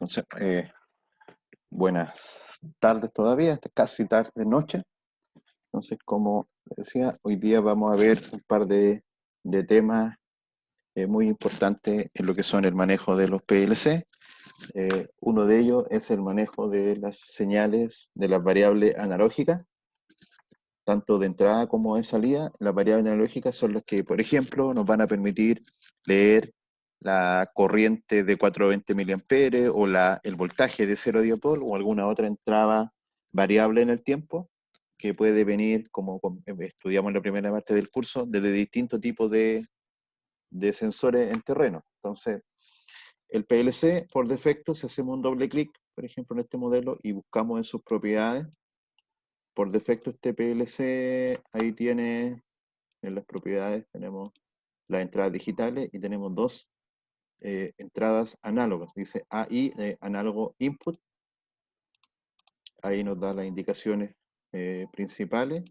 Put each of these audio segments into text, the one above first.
Entonces, buenas tardes todavía, casi tarde noche. Entonces, como decía, hoy día vamos a ver un par de temas muy importantes en lo que son el manejo de los PLC. Uno de ellos es el manejo de las señales de las variables analógicas, tanto de entrada como de salida. Las variables analógicas son las que, por ejemplo, nos van a permitir leer la corriente de 420 mA o el voltaje de 0 dipol o alguna otra entrada variable en el tiempo que puede venir, como estudiamos en la primera parte del curso, desde distintos tipos de sensores en terreno. Entonces, el PLC, por defecto, si hacemos un doble clic, por ejemplo, en este modelo y buscamos en sus propiedades, por defecto este PLC ahí tiene, en las propiedades tenemos las entradas digitales y tenemos dos entradas análogas. Dice AI, análogo input. Ahí nos da las indicaciones principales.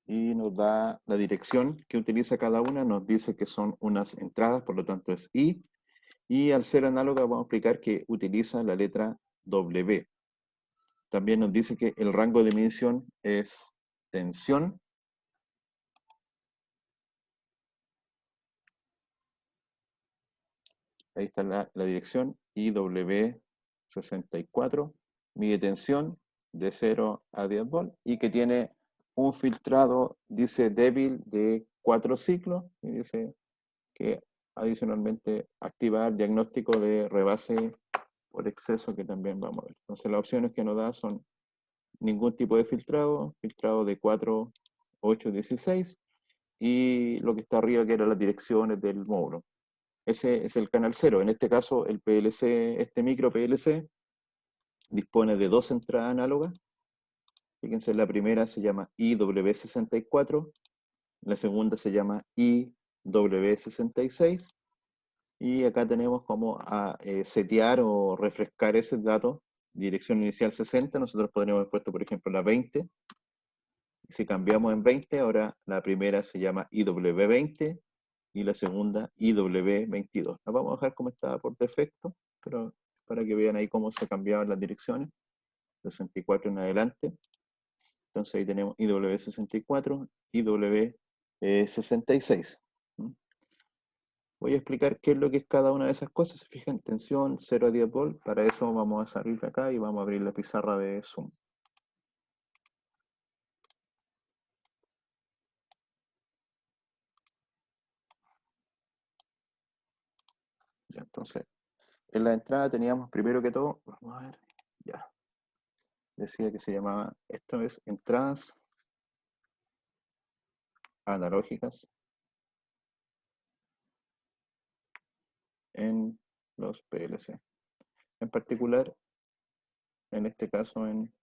Y nos da la dirección que utiliza cada una. Nos dice que son unas entradas, por lo tanto es I. Y al ser análoga vamos a explicar que utiliza la letra W. También nos dice que el rango de medición es tensión. Ahí está la dirección, IW64, mide tensión de 0 a 10 volts y que tiene un filtrado, dice débil, de 4 ciclos, y dice que adicionalmente activa el diagnóstico de rebase por exceso, que también vamos a ver. Entonces las opciones que nos da son ningún tipo de filtrado, filtrado de 4, 8, 16, y lo que está arriba que eran las direcciones del módulo. Ese es el canal 0. En este caso, el PLC, este micro PLC, dispone de dos entradas análogas. Fíjense, la primera se llama IW64, la segunda se llama IW66, y acá tenemos como a setear o refrescar ese dato. Dirección inicial 60, nosotros podríamos haber puesto, por ejemplo, la 20. Si cambiamos en 20, ahora la primera se llama IW20 y la segunda IW22. La vamos a dejar como estaba por defecto, pero para que vean ahí cómo se cambiaban las direcciones, 64 en adelante. Entonces ahí tenemos IW64, IW66. Voy a explicar qué es lo que es cada una de esas cosas. Se fijan, tensión 0 a 10 volts. Para eso vamos a salir de acá y vamos a abrir la pizarra de Zoom. Ya, entonces, en la entrada teníamos primero que todo, vamos a ver, ya, decía que se llamaba, esto es entradas analógicas en los PLC. En particular, en este caso, en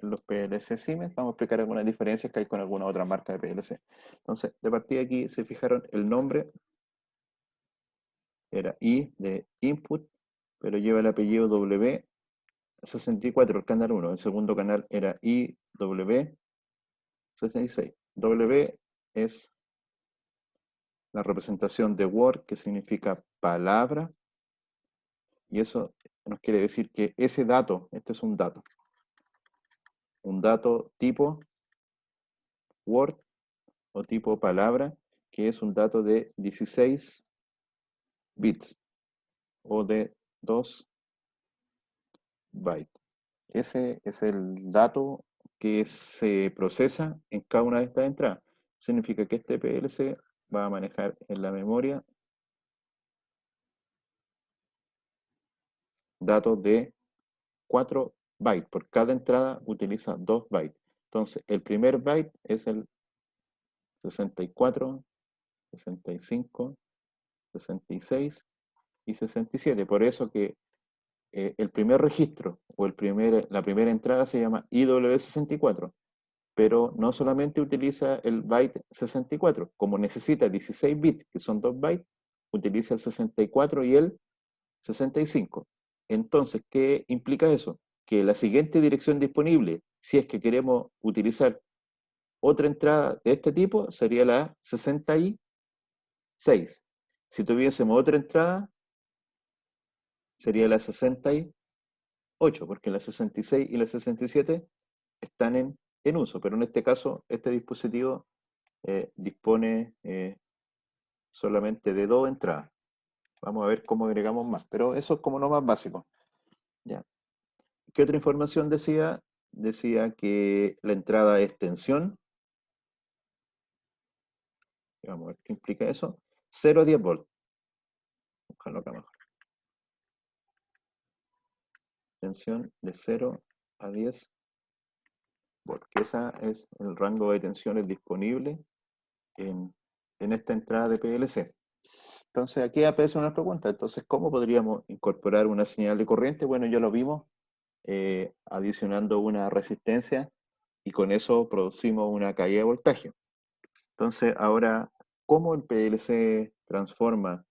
los PLC Siemens, vamos a explicar algunas diferencias que hay con alguna otra marca de PLC. Entonces, de partida aquí, se fijaron, el nombre era I de input, pero lleva el apellido W64, el canal 1. El segundo canal era IW66. W es la representación de word, que significa palabra, y eso nos quiere decir que ese dato, este es un dato tipo word o tipo palabra, que es un dato de 16 bits o de 2 bytes. Ese es el dato que se procesa en cada una de estas entradas. Significa que este PLC va a manejar en la memoria datos de 4 bytes. Por cada entrada utiliza 2 bytes. Entonces, el primer byte es el 64, 65, 66 y 67. Por eso que el primer registro o la primera entrada se llama IW64, pero no solamente utiliza el byte 64, como necesita 16 bits, que son 2 bytes, utiliza el 64 y el 65. Entonces, ¿qué implica eso? Que la siguiente dirección disponible, si es que queremos utilizar otra entrada de este tipo sería la 66. Si tuviésemos otra entrada, sería la 68, porque la 66 y la 67 están en uso, pero en este caso, este dispositivo dispone solamente de 2 entradas. Vamos a ver cómo agregamos más, pero eso es como lo más básico. ¿Ya? ¿Qué otra información decía? Decía que la entrada es tensión. Vamos a ver qué implica eso. 0 a 10 volts. Buscarlo acá mejor. Tensión de 0 a 10 volts. Que ese es el rango de tensiones disponible en esta entrada de PLC. Entonces aquí aparece una pregunta. Entonces, ¿cómo podríamos incorporar una señal de corriente? Bueno, ya lo vimos, adicionando una resistencia y con eso producimos una caída de voltaje. Entonces, ahora, ¿cómo el PLC transforma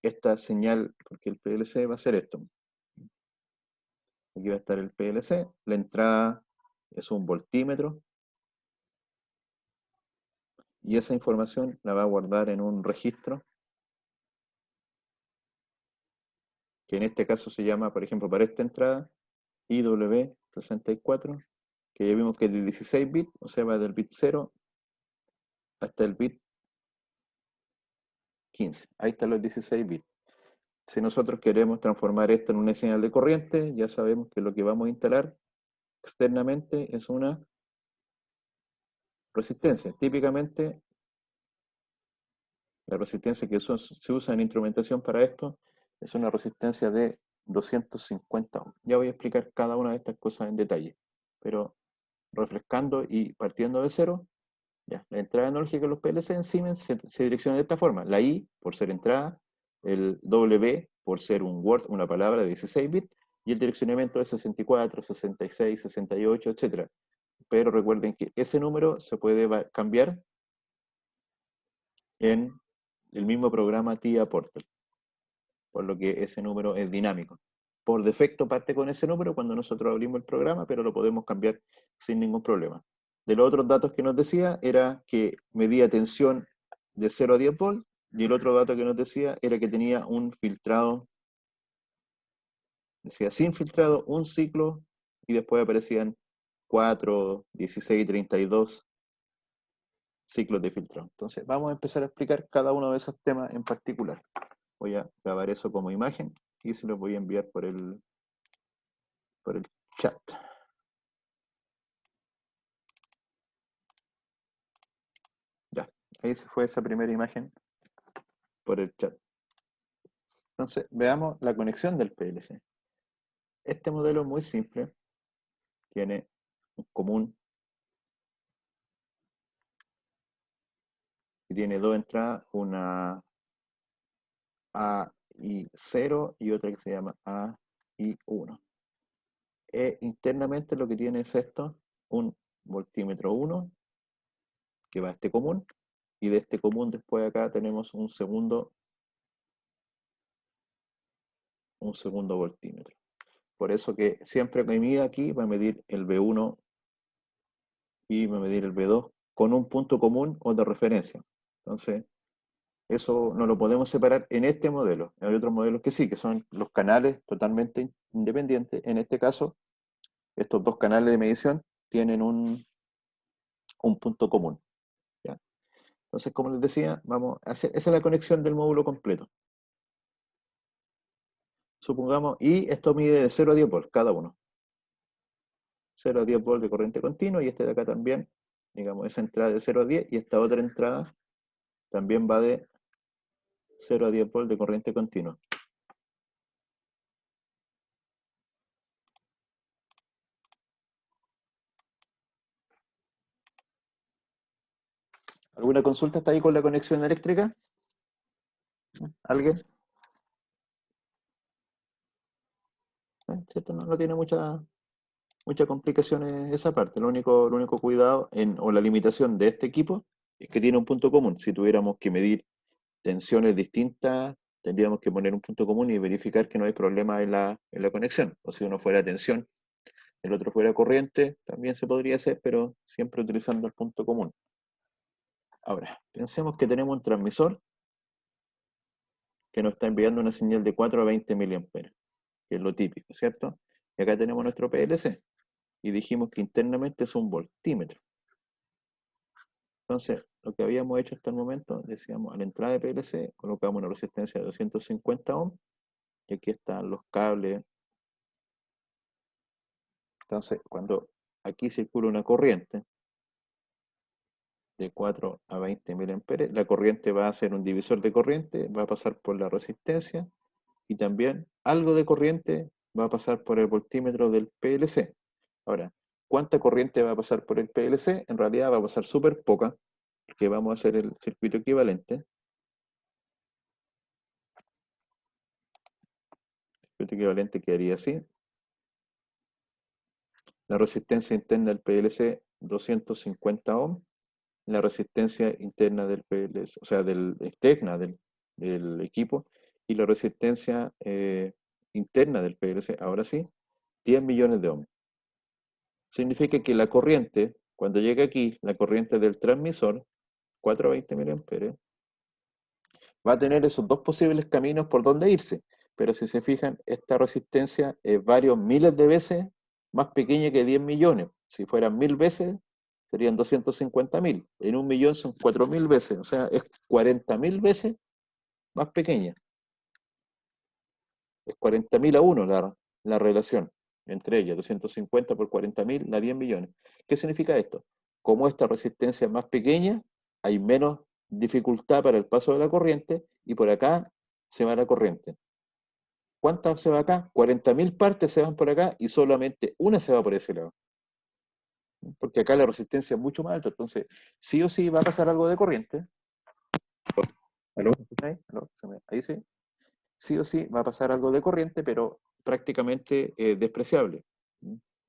esta señal? Porque el PLC va a hacer esto. Aquí va a estar el PLC. La entrada es un voltímetro. Y esa información la va a guardar en un registro, que en este caso se llama, por ejemplo, para esta entrada, IW64, que ya vimos que es de 16 bits, o sea, va del bit 0 hasta el bit 15. Ahí están los 16 bits. Si nosotros queremos transformar esto en una señal de corriente, ya sabemos que lo que vamos a instalar externamente es una resistencia. Típicamente, la resistencia que se usa en instrumentación para esto es una resistencia de 250 ohms. Ya voy a explicar cada una de estas cosas en detalle, pero refrescando y partiendo de cero, ya, la entrada analógica de los PLC en Siemens se direcciona de esta forma. La I por ser entrada, el W por ser un word, una palabra de 16 bits, y el direccionamiento es 64, 66, 68, etc. Pero recuerden que ese número se puede cambiar en el mismo programa TIA Portal, por lo que ese número es dinámico. Por defecto parte con ese número cuando nosotros abrimos el programa, pero lo podemos cambiar sin ningún problema. De los otros datos que nos decía era que medía tensión de 0 a 10 volts, y el otro dato que nos decía era que tenía un filtrado, decía sin filtrado, un ciclo, y después aparecían 4, 16, 32 ciclos de filtrado. Entonces vamos a empezar a explicar cada uno de esos temas en particular. Voy a grabar eso como imagen y se los voy a enviar por el chat. Ya, ahí se fue esa primera imagen por el chat. Entonces, veamos la conexión del PLC. Este modelo es muy simple. Tiene un común que tiene dos entradas, una A y 0 y otra que se llama A y 1. Internamente lo que tiene es esto, un voltímetro 1 que va a este común, y de este común después acá tenemos un segundo voltímetro. Por eso que siempre que mida aquí va a medir el B1 y va a medir el B2 con un punto común o de referencia. Entonces, eso no lo podemos separar en este modelo. Hay otros modelos que sí, que son los canales totalmente independientes. En este caso, estos dos canales de medición tienen un punto común. ¿Ya? Entonces, como les decía, vamos a hacer, esa es la conexión del módulo completo. Supongamos, y esto mide de 0 a 10 volts cada uno. 0 a 10 volts de corriente continua, y este de acá también, digamos, esa entrada de 0 a 10, y esta otra entrada también va de 0 a 10 volts de corriente continua. ¿Alguna consulta está ahí con la conexión eléctrica? ¿Alguien? ¿Cierto? No tiene muchas complicaciones esa parte. Lo único cuidado o la limitación de este equipo es que tiene un punto común. Si tuviéramos que medir tensiones distintas, tendríamos que poner un punto común y verificar que no hay problema en la conexión. O si uno fuera a tensión, el otro fuera corriente, también se podría hacer, pero siempre utilizando el punto común. Ahora, pensemos que tenemos un transmisor que nos está enviando una señal de 4 a 20 miliamperes, que es lo típico, ¿cierto? Y acá tenemos nuestro PLC, y dijimos que internamente es un voltímetro. Entonces, lo que habíamos hecho hasta el momento, decíamos, a la entrada de PLC colocamos una resistencia de 250 ohms, y aquí están los cables. Entonces, cuando aquí circula una corriente de 4 a 20 miliamperes, la corriente va a ser un divisor de corriente, va a pasar por la resistencia, y también algo de corriente va a pasar por el voltímetro del PLC. Ahora, ¿cuánta corriente va a pasar por el PLC? En realidad va a pasar súper poca, porque vamos a hacer el circuito equivalente. El circuito equivalente quedaría así. La resistencia interna del PLC, 250 ohms. La resistencia interna del PLC, o sea, externa del equipo, y la resistencia interna del PLC, ahora sí, 10 millones de ohms. Significa que la corriente, cuando llega aquí, la corriente del transmisor, 4 a 20 miliamperes, va a tener esos dos posibles caminos por donde irse. Pero si se fijan, esta resistencia es varios miles de veces más pequeña que 10 millones. Si fueran 1000 veces, serían 250.000. En un millón son 4000 veces, o sea, es 40.000 veces más pequeña. Es 40.000 a 1 la relación entre ellas, 250 por 40.000 da 10 millones. ¿Qué significa esto? Como esta resistencia es más pequeña, hay menos dificultad para el paso de la corriente, y por acá se va la corriente. ¿Cuántas se va acá? 40.000 partes se van por acá y solamente una se va por ese lado. Porque acá la resistencia es mucho más alta, entonces sí o sí va a pasar algo de corriente. ¿Aló? ¿Ahí? ¿Aló? Ahí sí. Sí o sí va a pasar algo de corriente, pero prácticamente despreciable.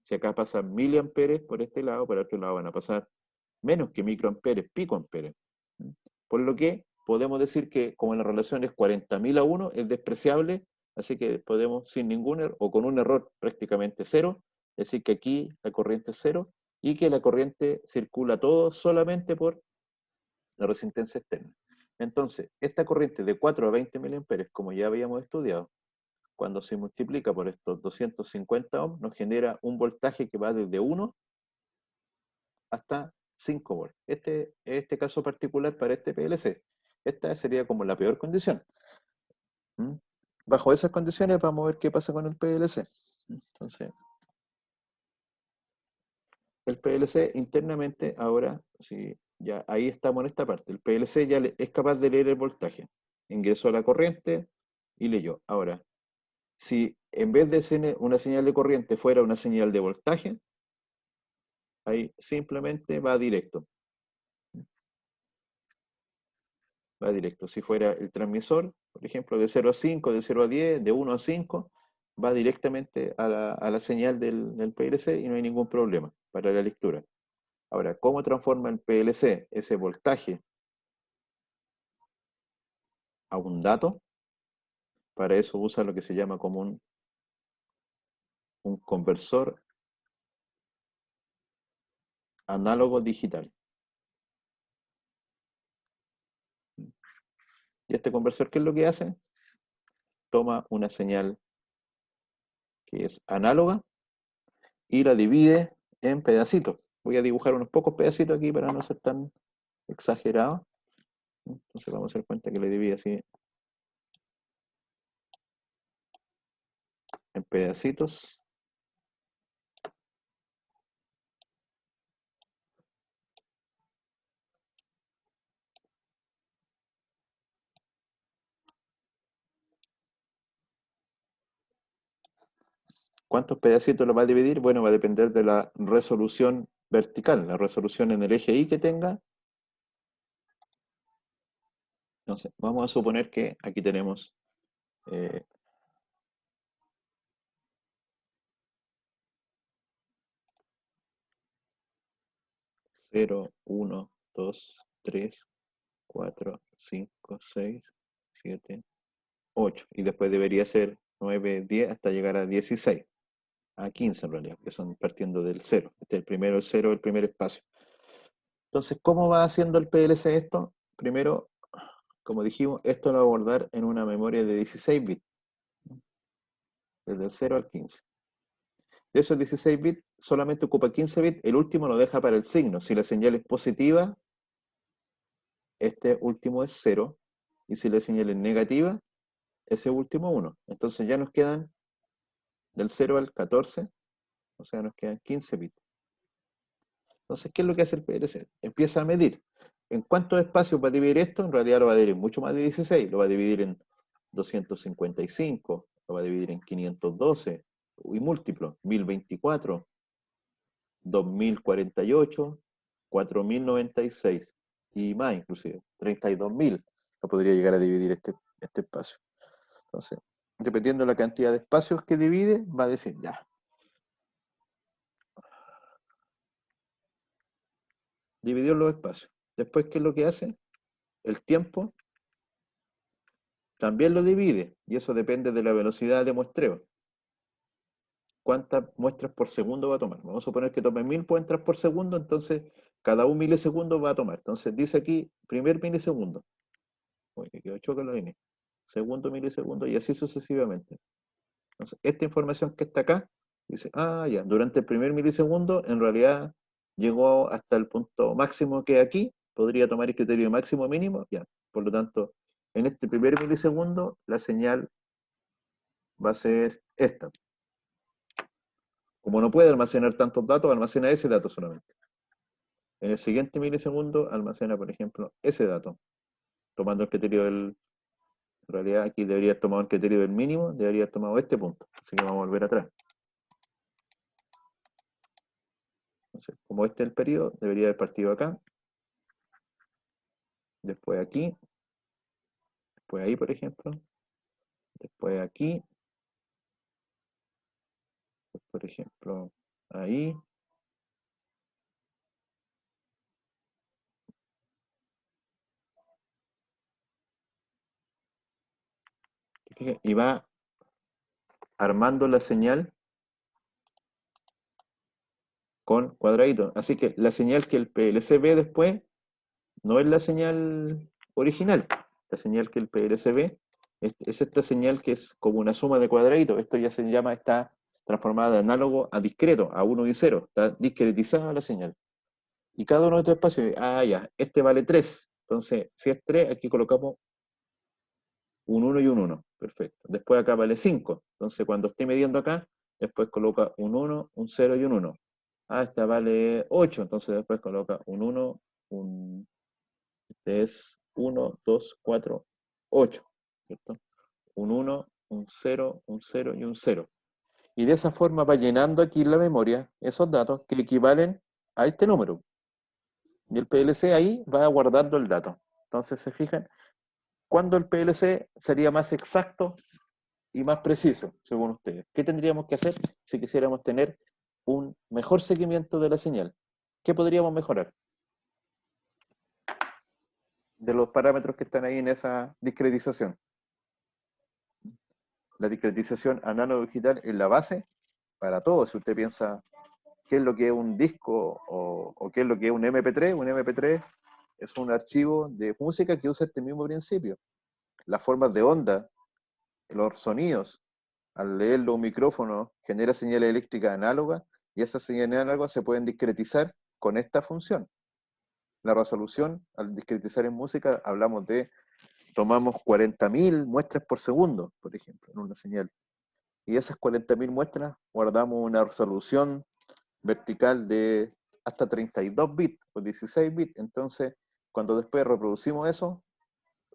Si acá pasan miliamperes por este lado, por el otro lado van a pasar menos que microamperes, picoamperes. Por lo que podemos decir que como la relación es 40.000 a 1, es despreciable, así que podemos sin ningún error, o con un error prácticamente cero, decir que aquí la corriente es cero, y que la corriente circula todo solamente por la resistencia externa. Entonces, esta corriente de 4 a 20 miliamperes, como ya habíamos estudiado, cuando se multiplica por estos 250 ohms, nos genera un voltaje que va desde 1 hasta 5 volts. Este caso particular para este PLC. Esta sería como la peor condición. ¿Mm? Bajo esas condiciones vamos a ver qué pasa con el PLC. Entonces, el PLC internamente ahora, sí, ya ahí estamos en esta parte. El PLC ya es capaz de leer el voltaje. Ingresó a la corriente y leyó. Ahora, si en vez de ser una señal de corriente fuera una señal de voltaje, ahí simplemente va directo. Va directo. Si fuera el transmisor, por ejemplo, de 0 a 5, de 0 a 10, de 1 a 5, va directamente a la señal del PLC y no hay ningún problema para la lectura. Ahora, ¿cómo transforma el PLC ese voltaje a un dato? Para eso usa lo que se llama como un conversor análogo digital. ¿Y este conversor qué es lo que hace? Toma una señal que es análoga y la divide en pedacitos. Voy a dibujar unos pocos pedacitos aquí para no ser tan exagerado. Entonces vamos a hacer cuenta que le divide así en pedacitos. ¿Cuántos pedacitos lo va a dividir? Bueno, va a depender de la resolución vertical, la resolución en el eje Y que tenga. No sé, vamos a suponer que aquí tenemos 0, 1, 2, 3, 4, 5, 6, 7, 8. Y después debería ser 9, 10 hasta llegar a 16. a 15 en realidad, que son partiendo del 0. Este es el primero, el 0, el primer espacio. Entonces, ¿cómo va haciendo el PLC esto? Primero, como dijimos, esto lo va a guardar en una memoria de 16 bits, desde el 0 al 15. De esos 16 bits, solamente ocupa 15 bits, el último lo deja para el signo. Si la señal es positiva, este último es 0, y si la señal es negativa, ese último 1. Entonces ya nos quedan del 0 al 14, o sea, nos quedan 15 bits. Entonces, ¿qué es lo que hace el PLC? Empieza a medir. ¿En cuántos espacios va a dividir esto? En realidad lo va a dividir en mucho más de 16, lo va a dividir en 255, lo va a dividir en 512, y múltiplos, 1024, 2048, 4096, y más inclusive, 32.000, lo podría llegar a dividir este espacio. Entonces, dependiendo de la cantidad de espacios que divide, va a decir, ya, dividió los espacios. Después, ¿qué es lo que hace? El tiempo también lo divide, y eso depende de la velocidad de muestreo. ¿Cuántas muestras por segundo va a tomar? Vamos a suponer que tome 1000 muestras por segundo, entonces cada 1 milisegundo va a tomar. Entonces dice aquí, primer milisegundo. Uy, que quedó choca la línea. Segundo milisegundo, y así sucesivamente. Entonces, esta información que está acá, dice, ya, durante el primer milisegundo, en realidad llegó hasta el punto máximo que aquí, podría tomar el criterio máximo o mínimo, ya. Por lo tanto, en este primer milisegundo, la señal va a ser esta. Como no puede almacenar tantos datos, almacena ese dato solamente. En el siguiente milisegundo, almacena, por ejemplo, ese dato, tomando el criterio del... En realidad, aquí debería haber tomado el criterio del mínimo, debería haber tomado este punto. Así que vamos a volver atrás. Entonces, como este es el periodo, debería haber partido acá, después aquí, después ahí, por ejemplo, después aquí, por ejemplo, ahí, y va armando la señal con cuadraditos. Así que la señal que el PLC ve después no es la señal original. La señal que el PLC ve es esta señal que es como una suma de cuadraditos. Esto ya se llama, está transformada de análogo a discreto, a 1 y 0. Está discretizada la señal. Y cada uno de estos espacios, ya, este vale 3. Entonces, si es 3, aquí colocamos un 1 y un 1. Perfecto. Después acá vale 5. Entonces, cuando esté midiendo acá, después coloca un 1, un 0 y un 1. Esta vale 8. Entonces, después coloca un 1, este es 1, 2, 4, 8. ¿Cierto? Un 1, un 0, un 0 y un 0. Y de esa forma va llenando aquí en la memoria esos datos que equivalen a este número. Y el PLC ahí va guardando el dato. Entonces, se fijan, ¿cuándo el PLC sería más exacto y más preciso, según ustedes? ¿Qué tendríamos que hacer si quisiéramos tener un mejor seguimiento de la señal? ¿Qué podríamos mejorar de los parámetros que están ahí en esa discretización? La discretización análogo-digital es la base para todo. Si usted piensa qué es lo que es un disco o qué es lo que es un MP3 es un archivo de música que usa este mismo principio. Las formas de onda, los sonidos, al leerlo un micrófono genera señales eléctricas análogas y esas señales análogas se pueden discretizar con esta función. La resolución, al discretizar en música, hablamos de, tomamos 40.000 muestras por segundo, por ejemplo, en una señal. Y esas 40.000 muestras guardamos una resolución vertical de hasta 32 bits o 16 bits. Entonces, cuando después reproducimos eso,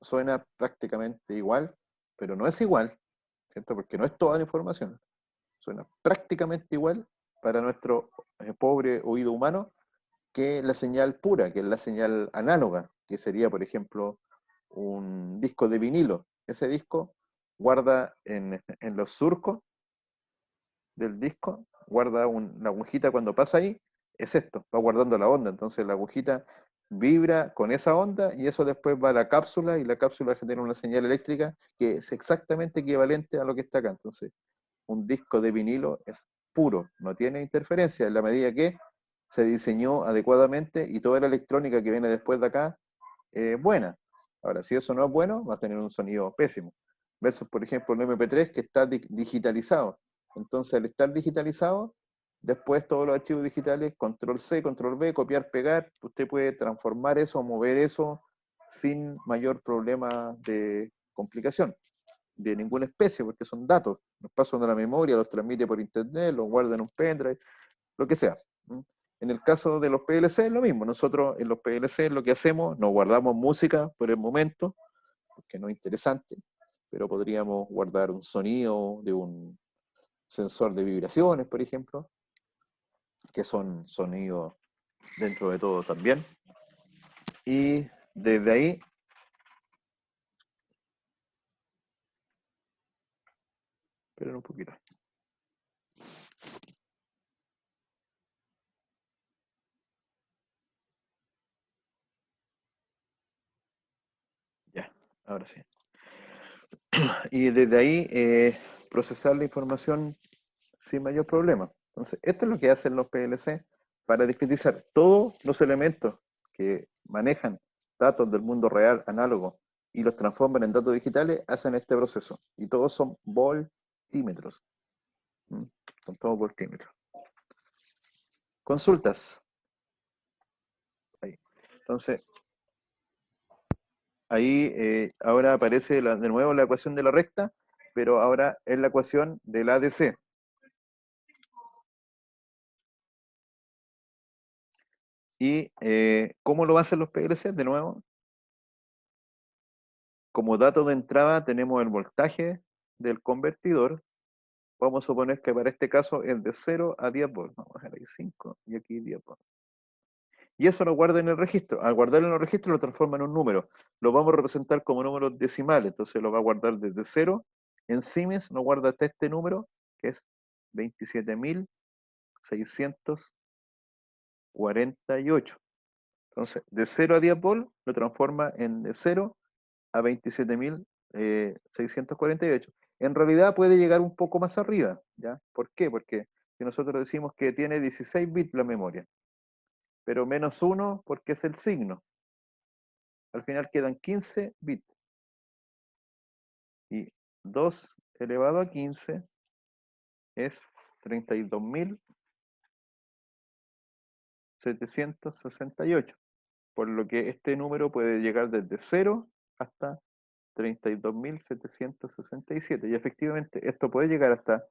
suena prácticamente igual, pero no es igual, ¿cierto? Porque no es toda la información. Suena prácticamente igual para nuestro pobre oído humano que la señal pura, que es la señal análoga, que sería, por ejemplo, un disco de vinilo. Ese disco guarda en los surcos del disco, guarda la agujita cuando pasa ahí, es esto, va guardando la onda. Entonces la agujita vibra con esa onda y eso después va a la cápsula y la cápsula genera una señal eléctrica que es exactamente equivalente a lo que está acá. Entonces, un disco de vinilo es puro, no tiene interferencia en la medida que se diseñó adecuadamente y toda la electrónica que viene después de acá es buena. Ahora, si eso no es bueno, va a tener un sonido pésimo. Versus, por ejemplo, el MP3 que está digitalizado. Entonces, al estar digitalizado, después todos los archivos digitales, control C, control V, copiar, pegar, usted puede transformar eso, mover eso sin mayor problema de complicación de ninguna especie, porque son datos, los pasan de la memoria, los transmite por internet, los guarda en un pendrive, lo que sea. En el caso de los PLC es lo mismo, nosotros en los PLC lo que hacemos, nos guardamos música por el momento, porque no es interesante, pero podríamos guardar un sonido de un sensor de vibraciones, por ejemplo, que son sonidos dentro de todo también. Y desde ahí, esperen un poquito. Ya, ahora sí. Y desde ahí procesar la información sin mayor problema. Entonces, esto es lo que hacen los PLC para discretizar todos los elementos que manejan datos del mundo real análogo y los transforman en datos digitales, hacen este proceso. Y todos son voltímetros. Son todos voltímetros. Consultas. Ahí. Entonces, ahí ahora aparece de nuevo la ecuación de la recta, pero ahora es la ecuación del ADC. ¿Y cómo lo hacen los PLC? De nuevo, como dato de entrada tenemos el voltaje del convertidor. Vamos a suponer que para este caso es de 0 a 10 volts. Vamos a dejar ahí 5 y aquí 10 volts. Y eso lo guarda en el registro. Al guardarlo en el registro lo transforma en un número. Lo vamos a representar como números decimales. Entonces lo va a guardar desde 0. En Siemens nos guarda hasta este número, que es 27.648. Entonces, de 0 a 10 volts lo transforma en de 0 a 27.648. En realidad puede llegar un poco más arriba, ¿ya? ¿Por qué? Porque si nosotros decimos que tiene 16 bits la memoria, pero menos 1 porque es el signo. Al final quedan 15 bits. Y 2 elevado a 15 es 32.768. Por lo que este número puede llegar desde 0 hasta 32.767. Y efectivamente, esto puede llegar hasta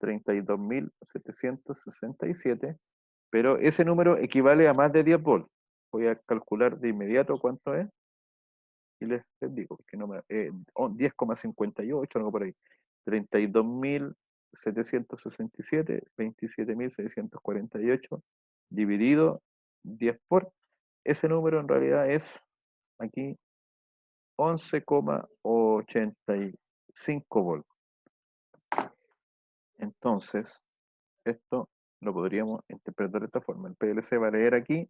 32.767, pero ese número equivale a más de 10 volts. Voy a calcular de inmediato cuánto es y les digo, porque no me, 10,58, algo por ahí. 32.767, 27.648 dividido 10 por, ese número en realidad es aquí 11,85 volts. Entonces, esto lo podríamos interpretar de esta forma. El PLC va a leer aquí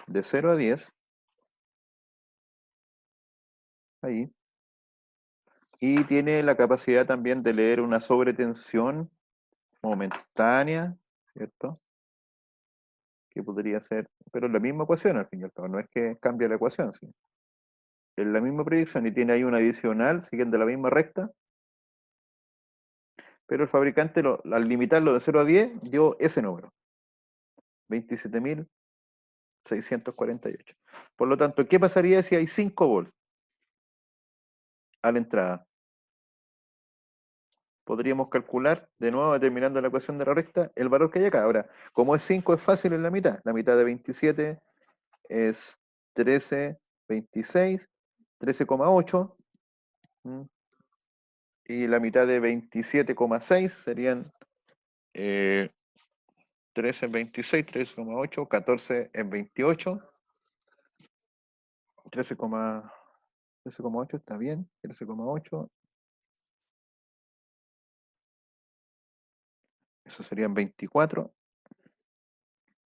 de 0 a 10, ahí, y tiene la capacidad también de leer una sobretensión momentánea, ¿cierto? Que podría ser, pero es la misma ecuación al fin y al cabo, no es que cambie la ecuación, ¿sí? Es la misma predicción y tiene ahí una adicional siguiendo la misma recta, pero el fabricante al limitarlo de 0 a 10 dio ese número, 27.648. Por lo tanto, ¿qué pasaría si hay 5 volts a la entrada? Podríamos calcular, de nuevo, determinando la ecuación de la recta, el valor que hay acá. Ahora, como es 5, es fácil en la mitad. La mitad de 27 es 13,26, 13,8. Y la mitad de 27,6 serían 13 en 26, 13,8, 14 en 28, 13,8 está bien, 13,8, eso serían 24,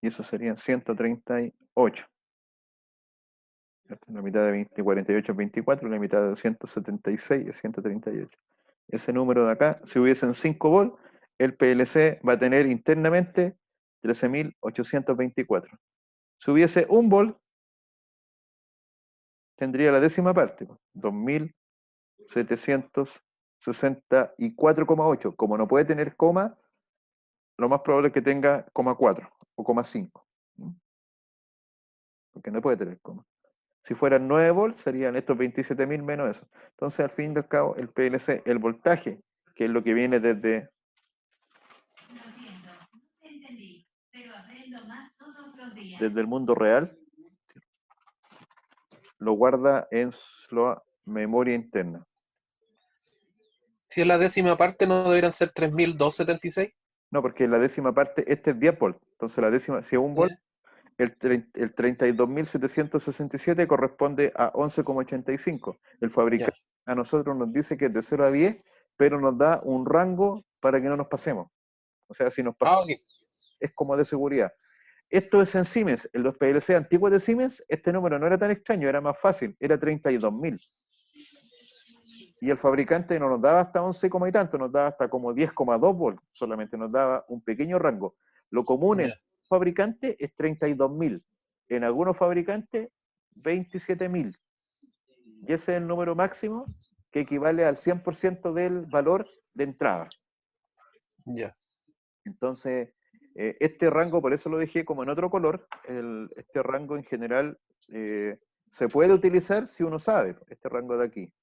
y eso serían 138. La mitad de 20, 48 es 24, la mitad de 176 es 138. ese número de acá, si hubiesen 5 volt, el PLC va a tener internamente 13.824. Si hubiese 1 volt, tendría la décima parte, 2.764,8. Como no puede tener coma, lo más probable es que tenga coma 4 o coma 5, porque no puede tener coma. Si fueran 9 volts, serían estos 27.000 menos eso. Entonces, al fin y al cabo, el PLC, el voltaje, que es lo que viene desde el mundo real, lo guarda en su memoria interna. Si es la décima parte, ¿no deberían ser 3.276? No, porque la décima parte, este es 10 volts. Entonces, la décima, si es 1 volt, el 32.767 corresponde a 11,85. El Ya. fabricante a nosotros nos dice que es de 0 a 10, pero nos da un rango para que no nos pasemos. O sea, si nos Ah, pasamos, ok. es como de seguridad. Esto es en Siemens. En los PLC antiguos de Siemens, este número no era tan extraño, era más fácil, era 32.000. Y el fabricante no nos daba hasta 11, y tanto, nos daba hasta como 10,2 volts, solamente nos daba un pequeño rango. Lo común en Ya. fabricantes es 32.000, en algunos fabricantes 27.000. Y ese es el número máximo que equivale al 100% del valor de entrada. Ya. Entonces, este rango, por eso lo dejé como en otro color, este rango en general se puede utilizar si uno sabe, este rango de aquí,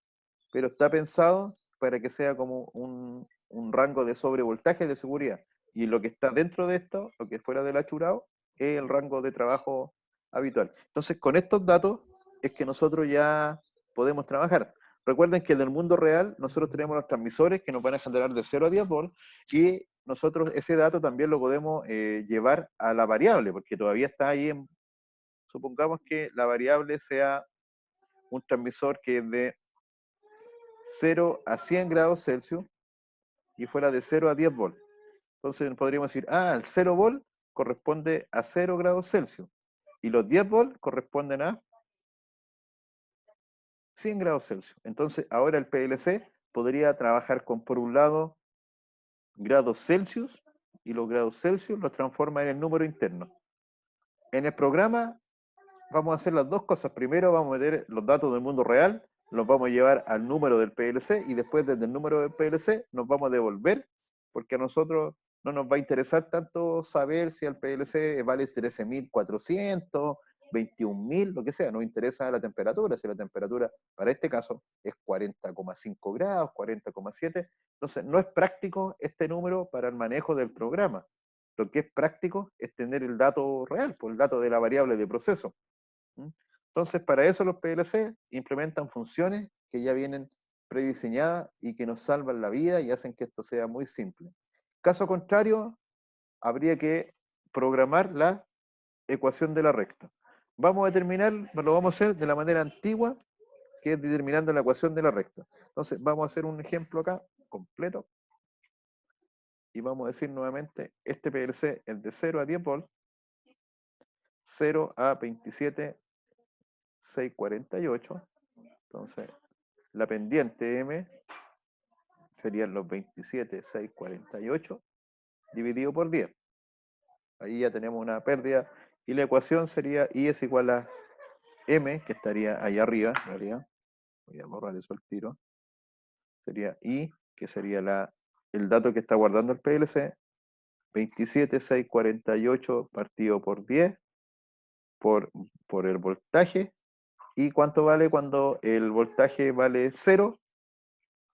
pero está pensado para que sea como un rango de sobrevoltaje de seguridad. Y lo que está dentro de esto, lo que es fuera del achurado, es el rango de trabajo habitual. Entonces, con estos datos es que nosotros ya podemos trabajar. Recuerden que en el mundo real nosotros tenemos los transmisores que nos van a generar de 0 a 10 volts y nosotros ese dato también lo podemos llevar a la variable, porque todavía está ahí supongamos que la variable sea un transmisor que es de 0 a 100 grados Celsius y fuera de 0 a 10 volts. Entonces podríamos decir, el 0 volt corresponde a 0 grados Celsius y los 10 volts corresponden a 100 grados Celsius. Entonces ahora el PLC podría trabajar con, por un lado, grados Celsius y los grados Celsius los transforma en el número interno. En el programa vamos a hacer las dos cosas. Primero vamos a meter los datos del mundo real, los vamos a llevar al número del PLC y después desde el número del PLC nos vamos a devolver, porque a nosotros no nos va a interesar tanto saber si el PLC vale 13.400, 21.000, lo que sea, nos interesa la temperatura, si la temperatura para este caso es 40,5 grados, 40,7, entonces no es práctico este número para el manejo del programa. Lo que es práctico es tener el dato real, por el dato de la variable de proceso. Entonces, para eso los PLC implementan funciones que ya vienen prediseñadas y que nos salvan la vida y hacen que esto sea muy simple. Caso contrario, habría que programar la ecuación de la recta. Vamos a determinar, lo vamos a hacer de la manera antigua, que es determinando la ecuación de la recta. Entonces, vamos a hacer un ejemplo acá, completo, y vamos a decir nuevamente, este PLC es de 0 a 10 volts, 0 a 27,648. Entonces, la pendiente M serían los 27,648 dividido por 10. Ahí ya tenemos una pérdida y la ecuación sería I es igual a M, que estaría ahí arriba, en realidad. Voy a borrar eso al tiro. Sería I, que sería el dato que está guardando el PLC, 27,648 partido por 10 por el voltaje. ¿Y cuánto vale cuando el voltaje vale 0?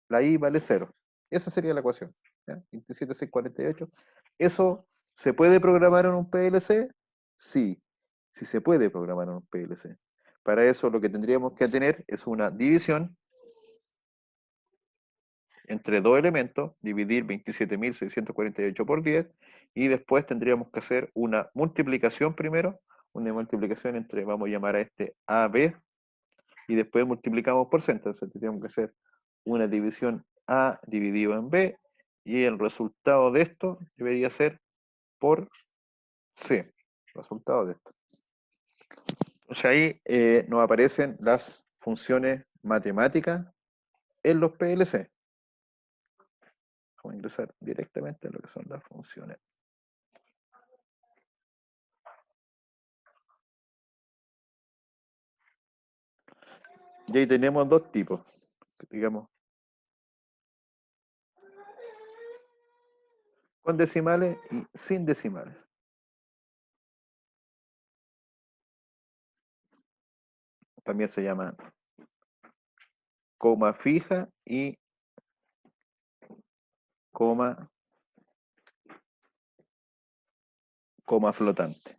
La I vale 0. Esa sería la ecuación. 27,648. ¿Eso se puede programar en un PLC? Sí, sí se puede programar en un PLC. Para eso lo que tendríamos que tener es una división entre dos elementos, dividir 27.648 por 10, y después tendríamos que hacer una multiplicación primero, una multiplicación entre, vamos a llamar a este AB, y después multiplicamos por C. Entonces tendríamos que hacer una división A dividido en B, y el resultado de esto debería ser por C. Resultado de esto. O sea, ahí nos aparecen las funciones matemáticas en los PLC. Vamos a ingresar directamente a lo que son las funciones. Y ahí tenemos dos tipos, digamos, con decimales y sin decimales. También se llama coma fija y coma flotante.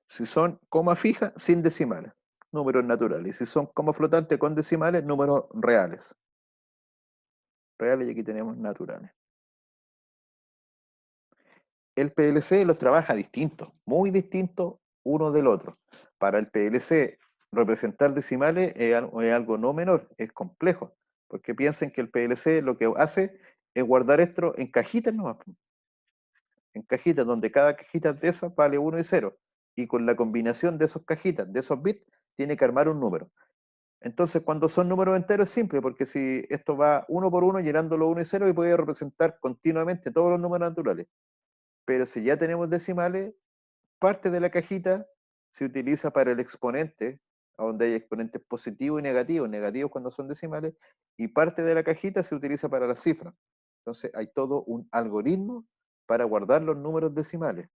Si son coma fija, sin decimales, números naturales. Y si son coma flotante con decimales, números reales. Reales y aquí tenemos naturales. El PLC los trabaja distintos, muy distintos uno del otro. Para el PLC, representar decimales es algo no menor, es complejo, porque piensen que el PLC lo que hace es guardar esto en cajitas nomás, en cajitas donde cada cajita de esas vale 1 y 0, y con la combinación de esas cajitas, de esos bits, tiene que armar un número. Entonces, cuando son números enteros es simple, porque si esto va uno por uno, llenándolo 1 y 0, y puede representar continuamente todos los números naturales. Pero si ya tenemos decimales, parte de la cajita se utiliza para el exponente, donde hay exponentes positivos y negativos cuando son decimales, y parte de la cajita se utiliza para las cifras. Entonces hay todo un algoritmo para guardar los números decimales.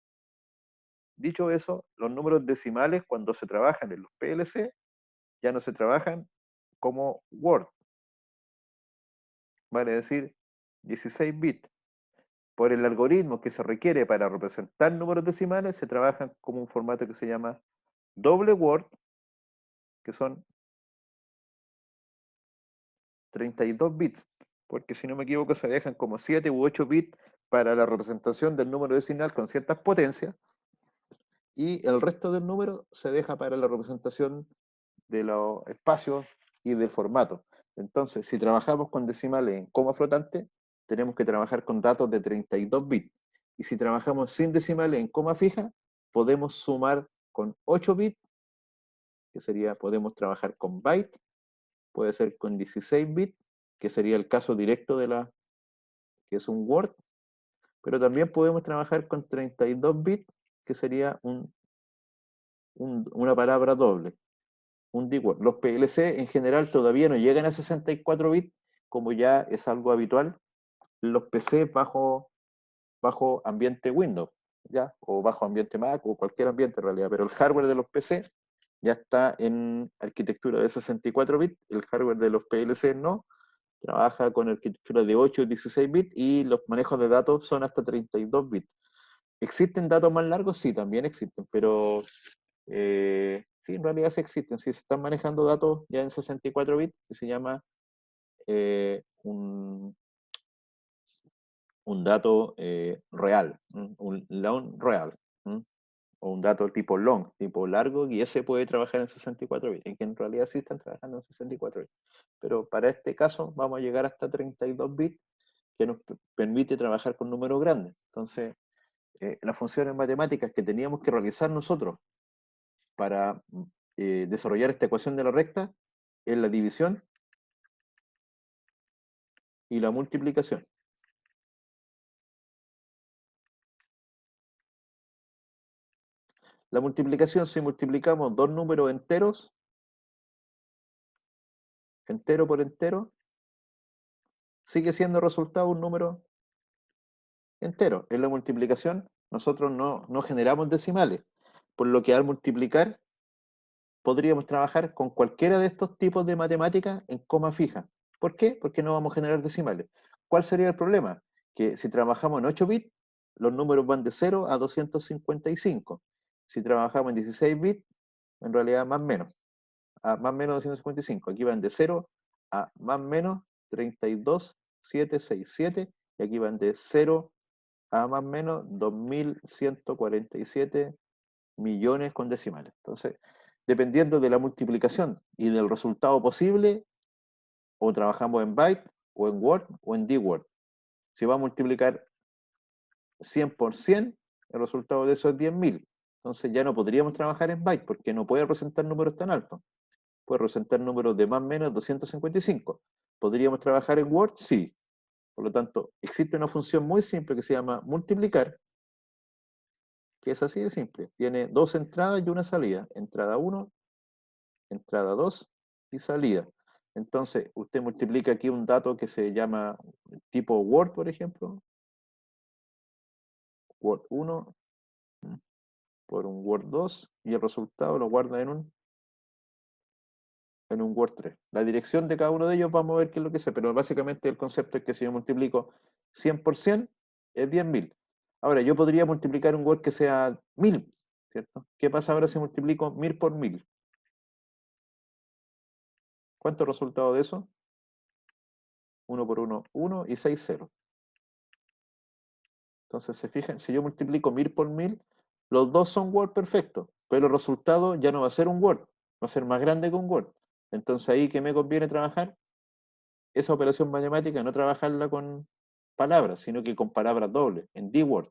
Dicho eso, los números decimales cuando se trabajan en los PLC ya no se trabajan como Word, vale decir 16 bits. Por el algoritmo que se requiere para representar números decimales, se trabajan como un formato que se llama doble Word, que son 32 bits, porque si no me equivoco se dejan como 7 u 8 bits para la representación del número decimal con ciertas potencias, y el resto del número se deja para la representación de los espacios y del formato. Entonces, si trabajamos con decimales en coma flotante, tenemos que trabajar con datos de 32 bits. Y si trabajamos sin decimales en coma fija, podemos sumar con 8 bits, que sería, podemos trabajar con byte, puede ser con 16 bits, que sería el caso directo de la, que es un Word, pero también podemos trabajar con 32 bits, que sería una palabra doble, un D-Word. Los PLC en general todavía no llegan a 64 bits, como ya es algo habitual en los PC bajo ambiente Windows, ¿ya? O bajo ambiente Mac o cualquier ambiente en realidad, pero el hardware de los PC ya está en arquitectura de 64 bits, el hardware de los PLC no, trabaja con arquitectura de 8 y 16 bits y los manejos de datos son hasta 32 bits. ¿Existen datos más largos? Sí, también existen, pero sí, en realidad sí existen. Sí, se están manejando datos ya en 64 bits, que se llama un dato real, un long real, o un dato tipo long, tipo largo, y ese puede trabajar en 64 bits, y que en realidad sí están trabajando en 64 bits. Pero para este caso vamos a llegar hasta 32 bits, que nos permite trabajar con números grandes. Entonces, las funciones matemáticas que teníamos que realizar nosotros para desarrollar esta ecuación de la recta es la división y la multiplicación. La multiplicación, si multiplicamos dos números enteros, entero por entero, sigue siendo resultado un número entero. En la multiplicación nosotros no generamos decimales, por lo que al multiplicar podríamos trabajar con cualquiera de estos tipos de matemáticas en coma fija. ¿Por qué? Porque no vamos a generar decimales. ¿Cuál sería el problema? Que si trabajamos en 8 bits, los números van de 0 a 255. Si trabajamos en 16 bits, en realidad más menos, a más menos 255. Aquí van de 0 a más menos 32,767, y aquí van de 0 a más menos 2.147 millones con decimales. Entonces, dependiendo de la multiplicación y del resultado posible, o trabajamos en byte, o en word, o en dword. Si va a multiplicar 100 por 100, el resultado de eso es 10.000. Entonces ya no podríamos trabajar en byte, porque no puede representar números tan altos. Puede representar números de más o menos 255. ¿Podríamos trabajar en word? Sí. Por lo tanto, existe una función muy simple que se llama multiplicar, que es así de simple. Tiene dos entradas y una salida. Entrada 1, entrada 2 y salida. Entonces, usted multiplica aquí un dato que se llama tipo Word, por ejemplo. Word 1 por un Word 2 y el resultado lo guarda en un Word 3. La dirección de cada uno de ellos vamos a ver qué es lo que es, pero básicamente el concepto es que si yo multiplico 100 por 100 es 10.000. Ahora, yo podría multiplicar un Word que sea 1000, ¿cierto? ¿Qué pasa ahora si multiplico 1000 por 1000? ¿Cuánto resultado de eso? 1 por 1, 1 y 6, 0. Entonces, se fijan, si yo multiplico 1000 por 1000, los dos son Word perfectos, pero el resultado ya no va a ser un Word, va a ser más grande que un Word. Entonces, ahí, ¿qué me conviene trabajar? Esa operación matemática, no trabajarla con palabras, sino que con palabras dobles, en D-Word.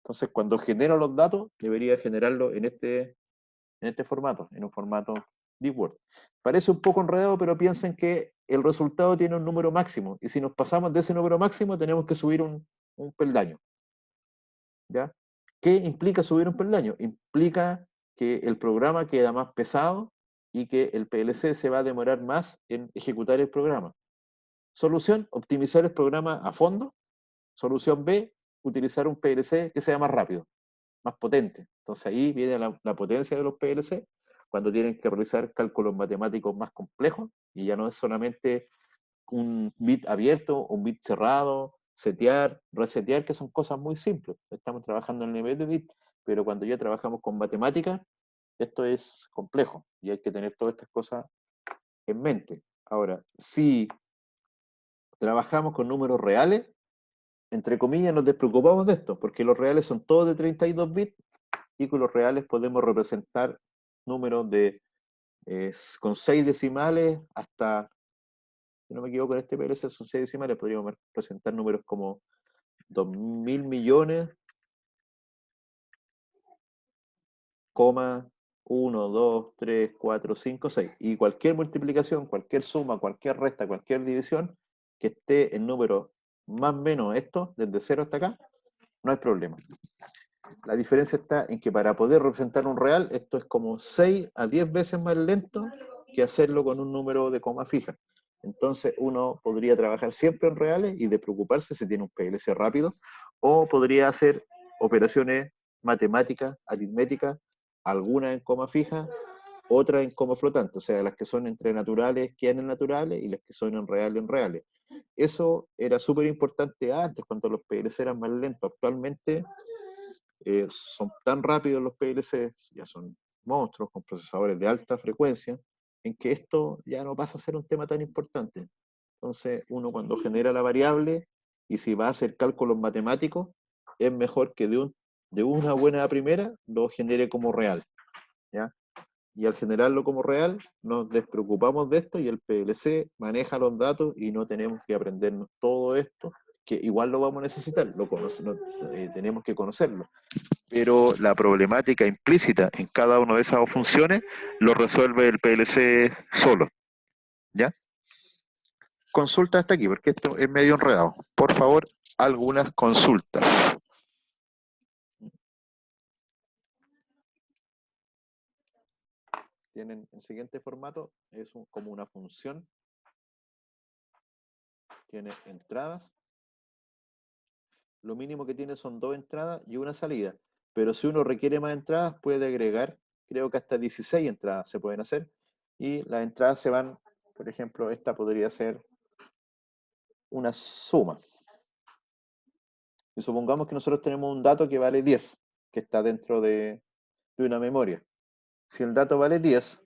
Entonces, cuando genero los datos, debería generarlo en este formato, en un formato D-Word. Parece un poco enredado, pero piensen que el resultado tiene un número máximo, y si nos pasamos de ese número máximo, tenemos que subir un peldaño. ¿Ya? ¿Qué implica subir un peldaño? Implica que el programa queda más pesado y que el PLC se va a demorar más en ejecutar el programa. Solución, optimizar el programa a fondo. Solución B, utilizar un PLC que sea más rápido, más potente. Entonces ahí viene la potencia de los PLC, cuando tienen que realizar cálculos matemáticos más complejos, y ya no es solamente un bit abierto, un bit cerrado, setear, resetear, que son cosas muy simples. Estamos trabajando en el nivel de bit, pero cuando ya trabajamos con matemáticas, esto es complejo y hay que tener todas estas cosas en mente. Ahora, si trabajamos con números reales, entre comillas, nos despreocupamos de esto, porque los reales son todos de 32 bits y con los reales podemos representar números con 6 decimales hasta, si no me equivoco, en este PLC son 6 decimales, podríamos representar números como 2.000 millones, coma 1, 2, 3, 4, 5, 6. Y cualquier multiplicación, cualquier suma, cualquier resta, cualquier división que esté en número más o menos esto, desde 0 hasta acá, no hay problema. La diferencia está en que para poder representar un real, esto es como 6 a 10 veces más lento que hacerlo con un número de coma fija. Entonces uno podría trabajar siempre en reales y de preocuparse si tiene un PLC rápido, o podría hacer operaciones matemáticas, aritméticas, algunas en coma fija, otras en coma flotante, o sea, las que son entre naturales quedan en naturales y las que son en reales. Eso era súper importante antes, cuando los PLC eran más lentos. Actualmente son tan rápidos los PLC, ya son monstruos con procesadores de alta frecuencia, en que esto ya no pasa a ser un tema tan importante. Entonces, uno cuando genera la variable y si va a hacer cálculos matemáticos, es mejor que de una buena primera lo genere como real, ¿ya? Y al generarlo como real, nos despreocupamos de esto y el PLC maneja los datos y no tenemos que aprendernos todo esto, que igual lo vamos a necesitar, tenemos que conocerlo, pero la problemática implícita en cada una de esas funciones lo resuelve el PLC solo, ¿ya? Consulta hasta aquí, porque esto es medio enredado. Por favor, algunas consultas. Tienen el siguiente formato, es como una función, tiene entradas, lo mínimo que tiene son 2 entradas y una salida, pero si uno requiere más entradas puede agregar, creo que hasta 16 entradas se pueden hacer, y las entradas se van, por ejemplo, esta podría ser una suma. Y supongamos que nosotros tenemos un dato que vale 10, que está dentro de una memoria. Si el dato vale 10,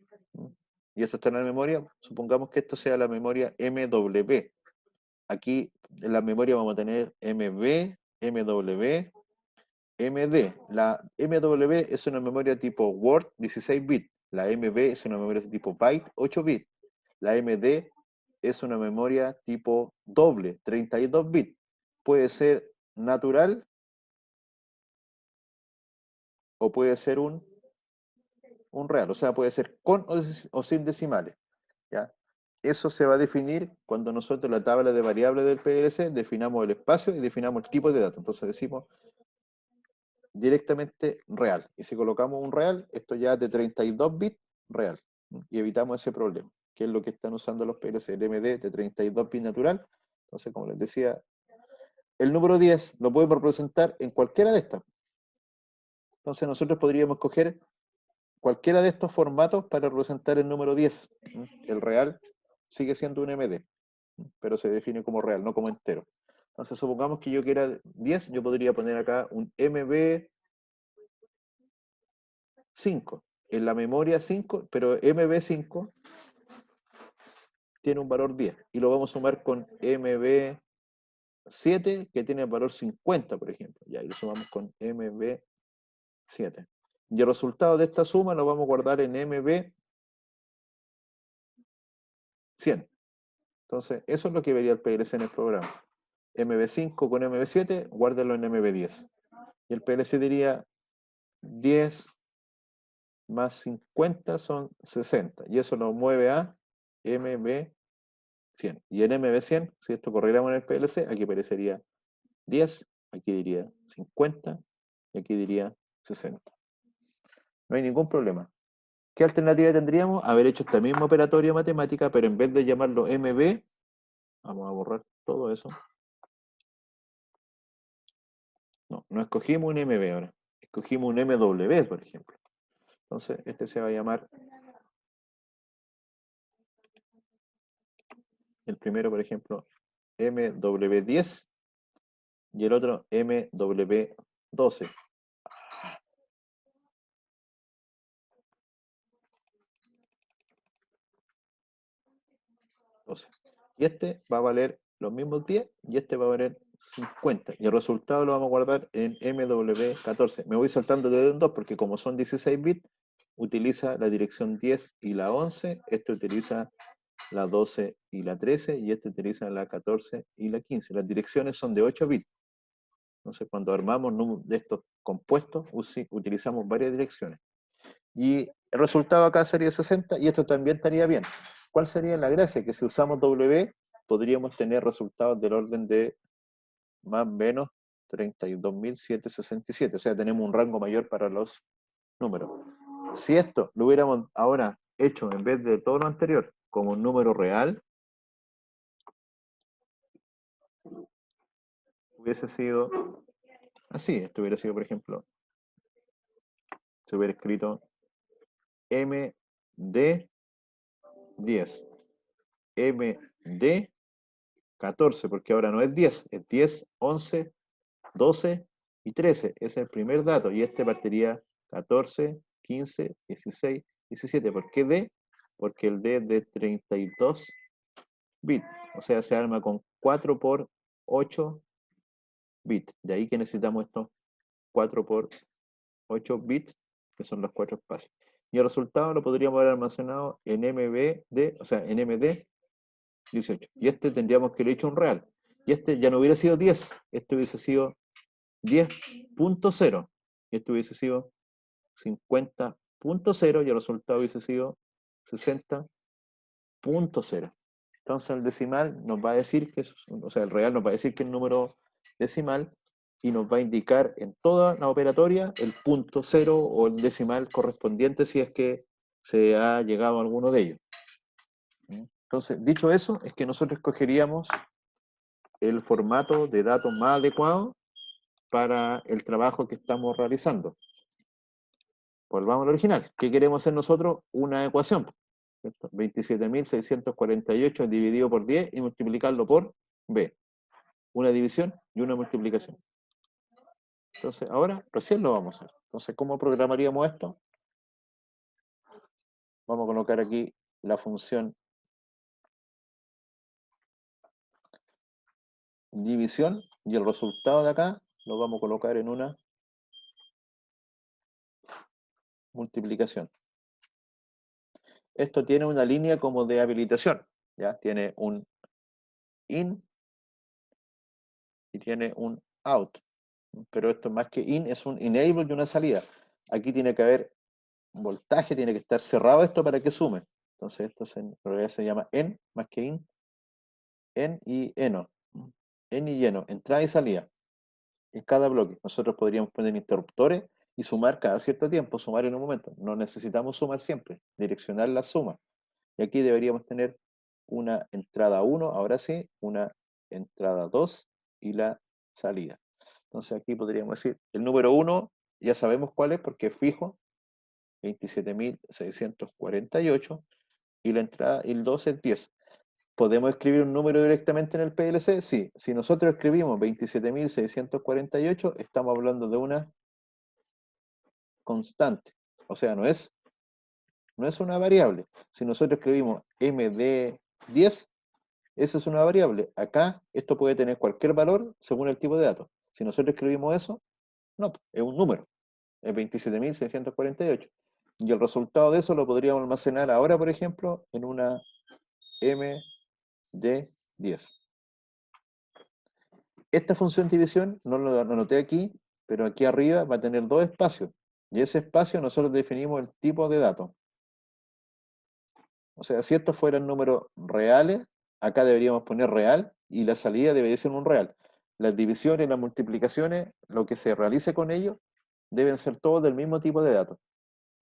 y esto está en la memoria, supongamos que esto sea la memoria MW. Aquí en la memoria vamos a tener MB, MW, MD. La MW es una memoria tipo Word 16 bits. La MB es una memoria tipo byte 8 bits. La MD es una memoria tipo doble 32 bits. Puede ser natural o puede ser un real, o sea, puede ser con o sin decimales, ¿ya? eso se va a definir cuando nosotros en la tabla de variables del PLC definamos el espacio y definamos el tipo de dato. Entonces decimos directamente real. Y si colocamos un real, esto ya es de 32 bits real. Y evitamos ese problema, que es lo que están usando los PLC, el MD de 32 bits natural. Entonces, como les decía, el número 10 lo podemos representar en cualquiera de estas. Entonces nosotros podríamos coger cualquiera de estos formatos para representar el número 10. El real sigue siendo un MD, pero se define como real, no como entero. Entonces supongamos que yo quiera 10, yo podría poner acá un MB5 en la memoria 5, pero MB5 tiene un valor 10 y lo vamos a sumar con MB7 que tiene el valor 50, por ejemplo. Ya, y lo sumamos con MB7. Y el resultado de esta suma lo vamos a guardar en MB100. Entonces, eso es lo que vería el PLC en el programa. MB5 con MB7, guárdalo en MB10. Y el PLC diría 10 más 50 son 60. Y eso lo mueve a MB100. Y en MB100, si esto corriéramos en el PLC, aquí aparecería 10, aquí diría 50 y aquí diría 60. No hay ningún problema. ¿Qué alternativa tendríamos? Haber hecho esta misma operatoria matemática, pero en vez de llamarlo MB, vamos a borrar todo eso. No, no escogimos un MB ahora. Escogimos un MW, por ejemplo. Entonces, este se va a llamar, el primero, por ejemplo, MW10 y el otro MW12. Y este va a valer los mismos 10 y este va a valer 50. Y el resultado lo vamos a guardar en MW14. Me voy saltando de 2 en 2 porque como son 16 bits, utiliza la dirección 10 y la 11. Este utiliza la 12 y la 13 y este utiliza la 14 y la 15. Las direcciones son de 8 bits. Entonces, cuando armamos de estos compuestos, utilizamos varias direcciones. Y el resultado acá sería 60 y esto también estaría bien. ¿Cuál sería la gracia? Que si usamos W, podríamos tener resultados del orden de más o menos 32.767. O sea, tenemos un rango mayor para los números. Si esto lo hubiéramos ahora hecho en vez de todo lo anterior como un número real, hubiese sido así. Esto hubiera sido, por ejemplo, se hubiera escrito MD10, MD14, porque ahora no es 10, es 10, 11, 12 y 13. Ese es el primer dato. Y este partiría 14, 15, 16, 17. ¿Por qué D? Porque el D es de 32 bits. O sea, se arma con 4 por 8 bits. De ahí que necesitamos estos 4 por 8 bits, que son los 4 espacios. Y el resultado lo podríamos haber almacenado en MBD, o sea, en MD 18. Y este tendríamos que haber hecho un real. Y este ya no hubiera sido 10, este hubiese sido 10.0. Y esto hubiese sido 50.0 y el resultado hubiese sido 60.0. Entonces el decimal nos va a decir que es, o sea, el real nos va a decir que es el número decimal y nos va a indicar en toda la operatoria el punto cero o el decimal correspondiente si es que se ha llegado a alguno de ellos. Entonces, dicho eso, es que nosotros escogeríamos el formato de datos más adecuado para el trabajo que estamos realizando. Volvamos al original. ¿Qué queremos hacer nosotros? Una ecuación. 27.648 dividido por 10 y multiplicarlo por B. Una división y una multiplicación. Entonces, ahora recién lo vamos a hacer. Entonces, ¿cómo programaríamos esto? Vamos a colocar aquí la función división y el resultado de acá lo vamos a colocar en una multiplicación. Esto tiene una línea como de habilitación, ¿ya? Tiene un in y tiene un out. Pero esto más que in es un enable y una salida. Aquí tiene que haber voltaje, tiene que estar cerrado esto para que sume. Entonces esto en realidad se llama en, más que in, en y eno. En y lleno, entrada y salida en cada bloque. Nosotros podríamos poner interruptores y sumar cada cierto tiempo, sumar en un momento. No necesitamos sumar siempre, direccionar la suma. Y aquí deberíamos tener una entrada 1, ahora sí, una entrada 2 y la salida. Entonces aquí podríamos decir, el número 1 ya sabemos cuál es porque es fijo, 27.648, y la entrada, y el 2 es 10. ¿Podemos escribir un número directamente en el PLC? Sí. Si nosotros escribimos 27.648, estamos hablando de una constante. O sea, no es una variable. Si nosotros escribimos MD10, esa es una variable. Acá esto puede tener cualquier valor según el tipo de datos. Si nosotros escribimos eso, no, es un número, es 27.648. Y el resultado de eso lo podríamos almacenar ahora, por ejemplo, en una MD10. Esta función división, no lo anoté aquí, pero aquí arriba va a tener dos espacios. Y ese espacio nosotros definimos el tipo de dato. O sea, si estos fueran números reales, acá deberíamos poner real y la salida debería ser un real. Las divisiones y las multiplicaciones, lo que se realice con ellos, deben ser todos del mismo tipo de datos.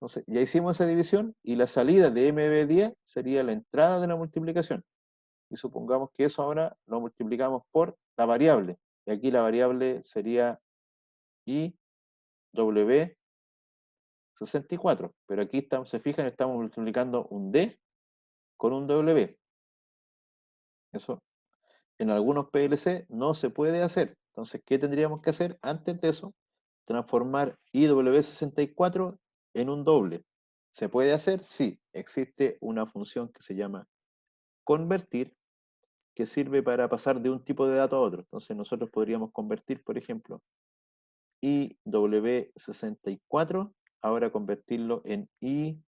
Entonces, ya hicimos esa división y la salida de MB10 sería la entrada de la multiplicación. Y supongamos que eso ahora lo multiplicamos por la variable. Y aquí la variable sería IW64. Pero aquí estamos, se fijan, estamos multiplicando un D con un W. Eso en algunos PLC no se puede hacer. Entonces, ¿qué tendríamos que hacer antes de eso? Transformar IW64 en un doble. ¿Se puede hacer? Sí. Existe una función que se llama convertir, que sirve para pasar de un tipo de dato a otro. Entonces, nosotros podríamos convertir, por ejemplo, IW64, ahora convertirlo en I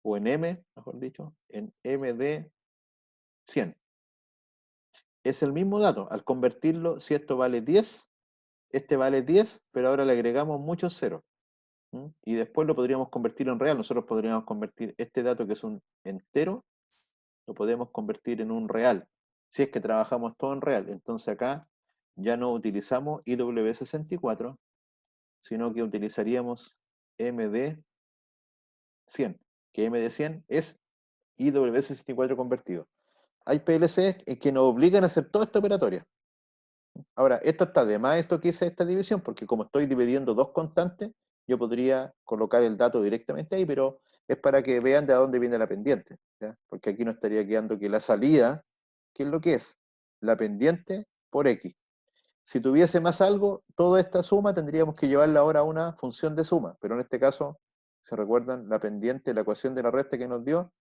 o en M, mejor dicho, en MD100. Es el mismo dato. Al convertirlo, si esto vale 10, este vale 10, pero ahora le agregamos muchos ceros. Y después lo podríamos convertir en real. Nosotros podríamos convertir este dato, que es un entero, lo podemos convertir en un real. Si es que trabajamos todo en real. Entonces acá ya no utilizamos IW64, sino que utilizaríamos MD100, que MD100 es IW64 convertido. Hay PLCs que nos obligan a hacer toda esta operatoria. Ahora, esto está de más, esto que hice esta división, porque como estoy dividiendo dos constantes, yo podría colocar el dato directamente ahí, pero es para que vean de dónde viene la pendiente, ¿ya? Porque aquí nos estaría quedando que la salida, ¿qué es lo que es? La pendiente por X. Si tuviese más algo, toda esta suma tendríamos que llevarla ahora a una función de suma, pero en este caso, ¿se recuerdan? La pendiente, la ecuación de la resta que nos dio,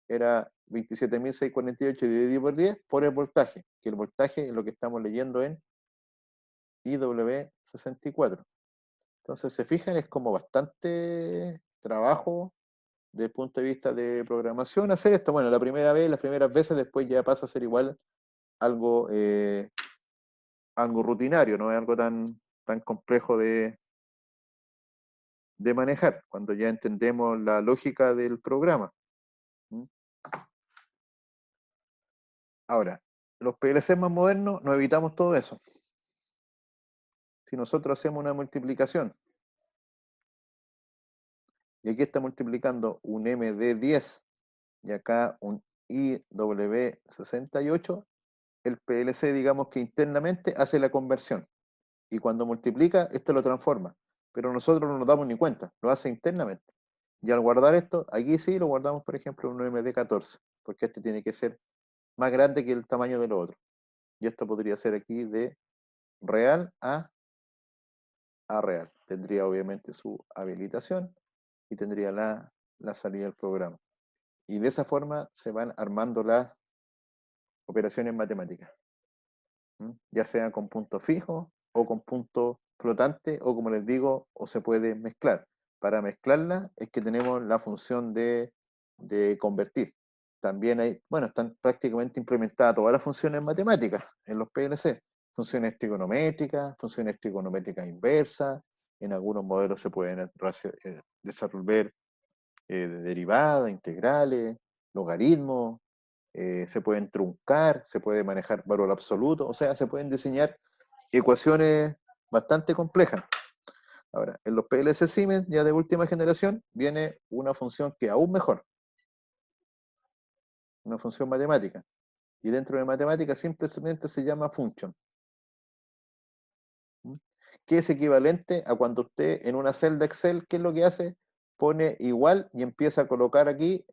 era 27.648 dividido por 10 por el voltaje, que el voltaje es lo que estamos leyendo en IW64. Entonces, se fijan, es como bastante trabajo desde el punto de vista de programación hacer esto. Bueno, la primera vez, las primeras veces, después ya pasa a ser igual algo, algo rutinario, no es algo tan complejo de manejar, cuando ya entendemos la lógica del programa. ¿Mm? Ahora, los PLC más modernos nos evitamos todo eso. Si nosotros hacemos una multiplicación, y aquí está multiplicando un MD10 y acá un IW68, el PLC, digamos que internamente hace la conversión. Y cuando multiplica, esto lo transforma. Pero nosotros no nos damos ni cuenta, lo hace internamente. Y al guardar esto, aquí sí lo guardamos, por ejemplo, en un MD14, porque este tiene que ser más grande que el tamaño de lo otro. Y esto podría ser aquí de real a real. Tendría obviamente su habilitación y tendría la salida del programa. Y de esa forma se van armando las operaciones matemáticas, ya sea con punto fijo o con punto flotante, o como les digo, o se puede mezclar. Para mezclarla es que tenemos la función de convertir. También hay, bueno, están prácticamente implementadas todas las funciones matemáticas en los PLC. Funciones trigonométricas inversas, en algunos modelos se pueden resolver de derivadas, integrales, logaritmos, se pueden truncar, se puede manejar valor absoluto, o sea, se pueden diseñar ecuaciones bastante complejas. Ahora, en los PLC Siemens, ya de última generación, viene una función que es aún mejor, una función matemática. Y dentro de matemática simplemente se llama function, que es equivalente a cuando usted en una celda Excel, ¿qué es lo que hace? Pone igual y empieza a colocar aquí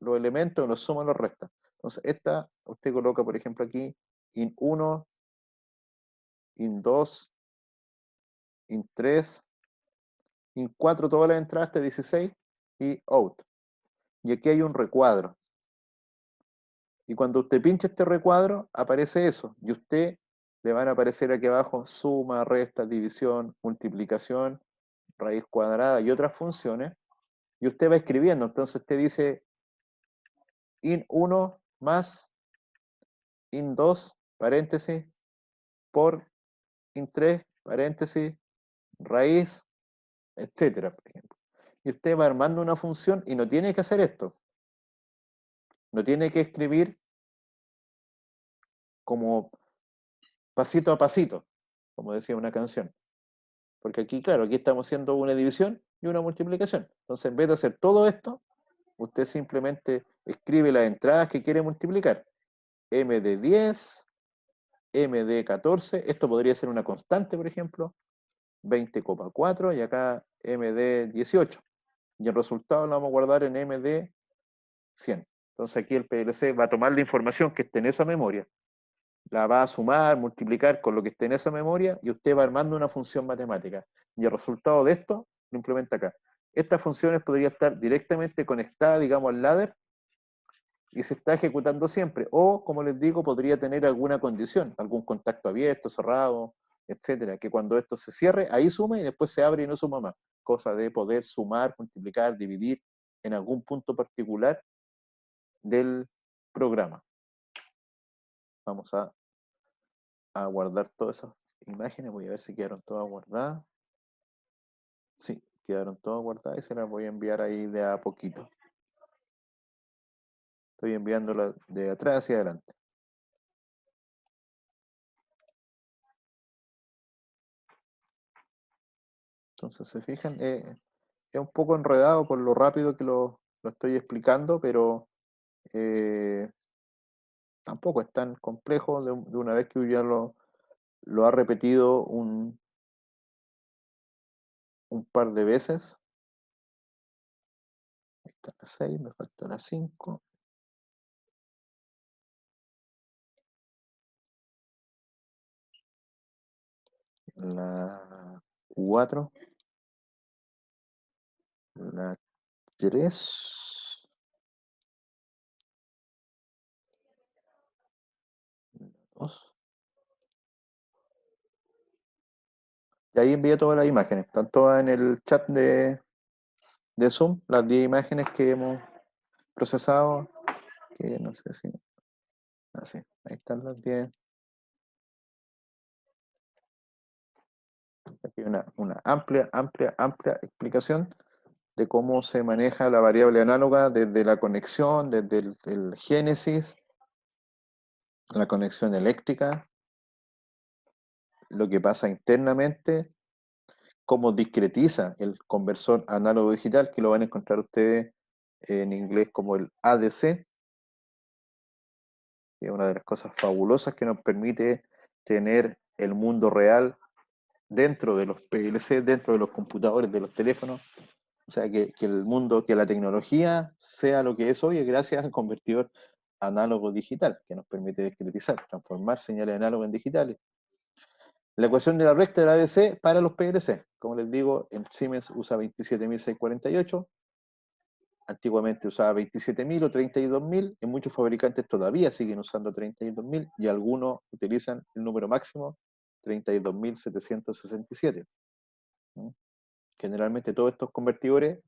los elementos, los suma, los resta. Entonces, esta, usted coloca, por ejemplo, aquí, in 1, in 2, in 3, in 4, todas las entradas de 16 y out. Y aquí hay un recuadro. Y cuando usted pincha este recuadro, aparece eso. Y usted le van a aparecer aquí abajo suma, resta, división, multiplicación, raíz cuadrada y otras funciones. Y usted va escribiendo. Entonces usted dice in 1 más in 2, paréntesis, por in 3, paréntesis, raíz, etcétera, por ejemplo. Y usted va armando una función y no tiene que hacer esto. No tiene que escribir como pasito a pasito, como decía una canción. Porque aquí, claro, aquí estamos haciendo una división y una multiplicación. Entonces, en vez de hacer todo esto, usted simplemente escribe las entradas que quiere multiplicar. M de 10, M de 14, esto podría ser una constante, por ejemplo, 20,4 y acá M de 18. Y el resultado lo vamos a guardar en M de 100. Entonces aquí el PLC va a tomar la información que esté en esa memoria, la va a sumar, multiplicar con lo que esté en esa memoria y usted va armando una función matemática. Y el resultado de esto lo implementa acá. Estas funciones podrían estar directamente conectadas, digamos, al ladder y se está ejecutando siempre. O, como les digo, podría tener alguna condición, algún contacto abierto, cerrado, etcétera, que cuando esto se cierre, ahí suma y después se abre y no suma más. Cosa de poder sumar, multiplicar, dividir en algún punto particular del programa. Vamos a guardar todas esas imágenes. Voy a ver si quedaron todas guardadas. Sí, quedaron todas guardadas y se las voy a enviar ahí de a poquito. Estoy enviándolas de atrás hacia adelante. Entonces, se fijan, es un poco enredado por lo rápido que lo estoy explicando, pero tampoco es tan complejo de una vez que ya lo ha repetido un par de veces. Ahí está la 6, me falta la 5. La 4. La 3. La 2. Y ahí envié todas las imágenes. Están todas en el chat de Zoom, las 10 imágenes que hemos procesado. Que no sé si. Así, ahí están las 10. Aquí hay una amplia explicación de cómo se maneja la variable análoga desde la conexión, desde el génesis, la conexión eléctrica, lo que pasa internamente, cómo discretiza el conversor análogo digital, que lo van a encontrar ustedes en inglés como el ADC, que es una de las cosas fabulosas que nos permite tener el mundo real dentro de los PLC, dentro de los computadores, de los teléfonos. O sea, que el mundo, que la tecnología sea lo que es hoy, es gracias al convertidor análogo digital, que nos permite discretizar, transformar señales análogas en digitales. La ecuación de la recta del ABC para los PLC. Como les digo, el Siemens usa 27648, antiguamente usaba 27.000 o 32.000, en muchos fabricantes todavía siguen usando 32.000 y algunos utilizan el número máximo 32.767. ¿no? Generalmente todos estos convertidores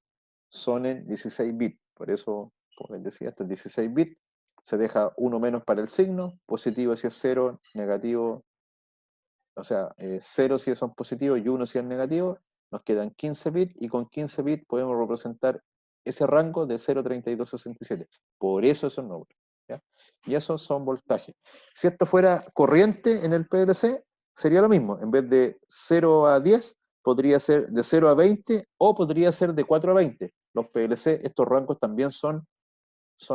son en 16 bits, por eso, como les decía, esto es 16 bits, se deja uno menos para el signo, positivo si es 0, negativo, o sea, 0 si son positivos y 1 si es negativo, nos quedan 15 bits y con 15 bits podemos representar ese rango de 0,3267. Por eso esos números. ¿Ya? Y esos son voltajes. Si esto fuera corriente en el PLC, sería lo mismo. En vez de 0 a 10, podría ser de 0 a 20 o podría ser de 4 a 20. Los PLC, estos rangos también son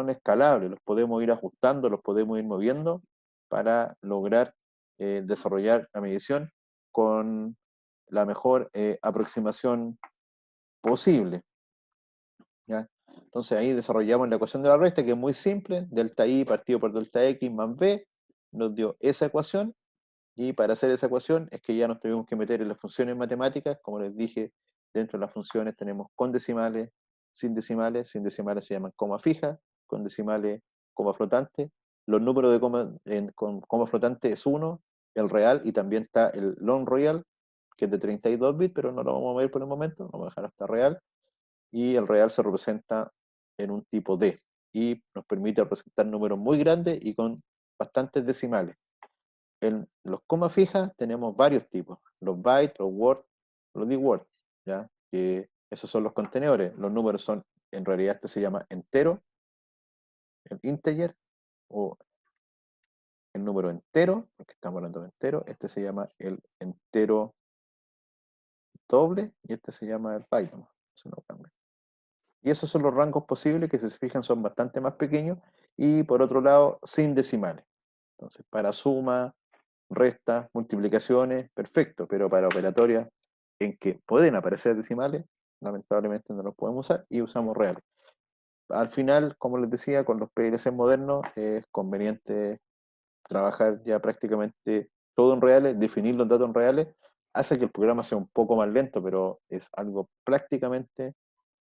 escalables, los podemos ir ajustando, los podemos ir moviendo para lograr desarrollar la medición con la mejor aproximación posible. ¿Ya? Entonces ahí desarrollamos la ecuación de la resta, que es muy simple, delta I partido por delta X más B, nos dio esa ecuación, y para hacer esa ecuación es que ya nos tuvimos que meter en las funciones matemáticas. Como les dije, dentro de las funciones tenemos con decimales, sin decimales se llaman coma fija, con decimales coma flotante. Los números de con coma flotante es 1, el real, y también está el long real, que es de 32 bits, pero no lo vamos a ver por el momento, vamos a dejar hasta real, y el real se representa en un tipo D, y nos permite representar números muy grandes y con bastantes decimales. En los comas fijas tenemos varios tipos, los bytes, los words, los dword, ¿ya? Que esos son los contenedores. Los números son, en realidad este se llama entero, el integer, o el número entero, porque estamos hablando de entero. Este se llama el entero doble, y este se llama el byte, ¿no? Eso no cambia. Y esos son los rangos posibles, que si se fijan son bastante más pequeños, y por otro lado, sin decimales. Entonces, para suma, restas, multiplicaciones, perfecto, pero para operatorias en que pueden aparecer decimales, lamentablemente no los podemos usar y usamos reales. Al final, como les decía, con los PLC modernos es conveniente trabajar ya prácticamente todo en reales, definir los datos en reales, hace que el programa sea un poco más lento, pero es algo prácticamente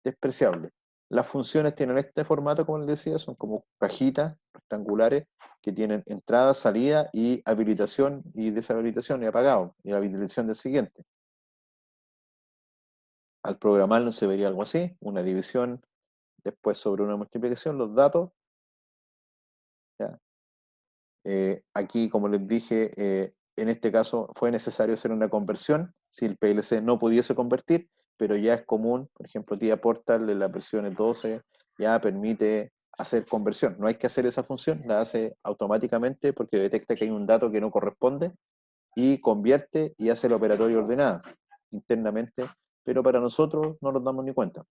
despreciable. Las funciones tienen este formato, como les decía, son como cajitas rectangulares que tienen entrada, salida y habilitación y deshabilitación y apagado, y la habilitación del siguiente. Al programarlo se vería algo así, una división, después sobre una multiplicación, los datos. ¿Ya? Aquí, como les dije, en este caso fue necesario hacer una conversión, si el PLC no pudiese convertir, pero ya es común, por ejemplo, TIA Portal en la versión 12 ya permite hacer conversión. No hay que hacer esa función, la hace automáticamente porque detecta que hay un dato que no corresponde y convierte y hace el operatorio ordenado internamente, pero para nosotros no nos damos ni cuenta.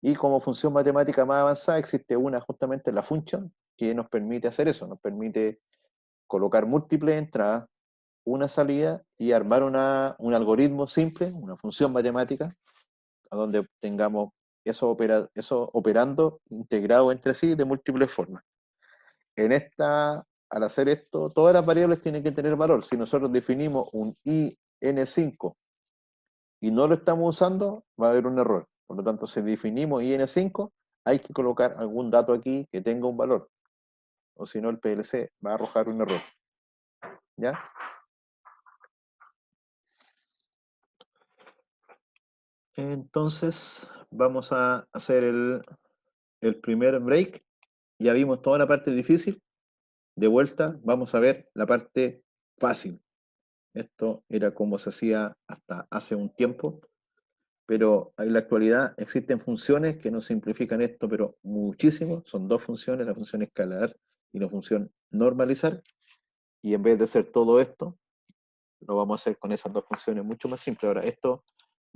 Y como función matemática más avanzada existe una, justamente la function, que nos permite hacer eso, nos permite colocar múltiples entradas, una salida y armar un algoritmo simple, una función matemática, a donde tengamos eso operando integrado entre sí de múltiples formas. Al hacer esto, todas las variables tienen que tener valor. Si nosotros definimos un IN5 y no lo estamos usando, va a haber un error. Por lo tanto, si definimos IN5, hay que colocar algún dato aquí que tenga un valor, o si no el PLC va a arrojar un error. ¿Ya? Entonces, vamos a hacer el primer break. Ya vimos toda la parte difícil. De vuelta, vamos a ver la parte fácil. Esto era como se hacía hasta hace un tiempo, pero en la actualidad existen funciones que nos simplifican esto, pero muchísimo. Son dos funciones, la función escalar y la función normalizar. Y en vez de hacer todo esto, lo vamos a hacer con esas dos funciones mucho más simple. Ahora, esto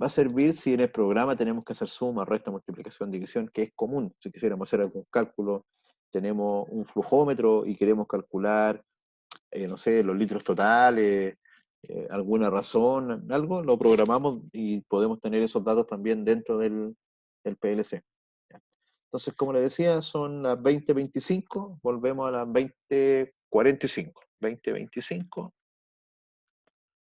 va a servir si en el programa tenemos que hacer suma, resta, multiplicación, división, que es común. Si quisiéramos hacer algún cálculo, tenemos un flujómetro y queremos calcular, no sé, los litros totales, alguna razón, algo, lo programamos y podemos tener esos datos también dentro del PLC. Entonces, como les decía, son las 20:25, volvemos a las 20:45. 20:25,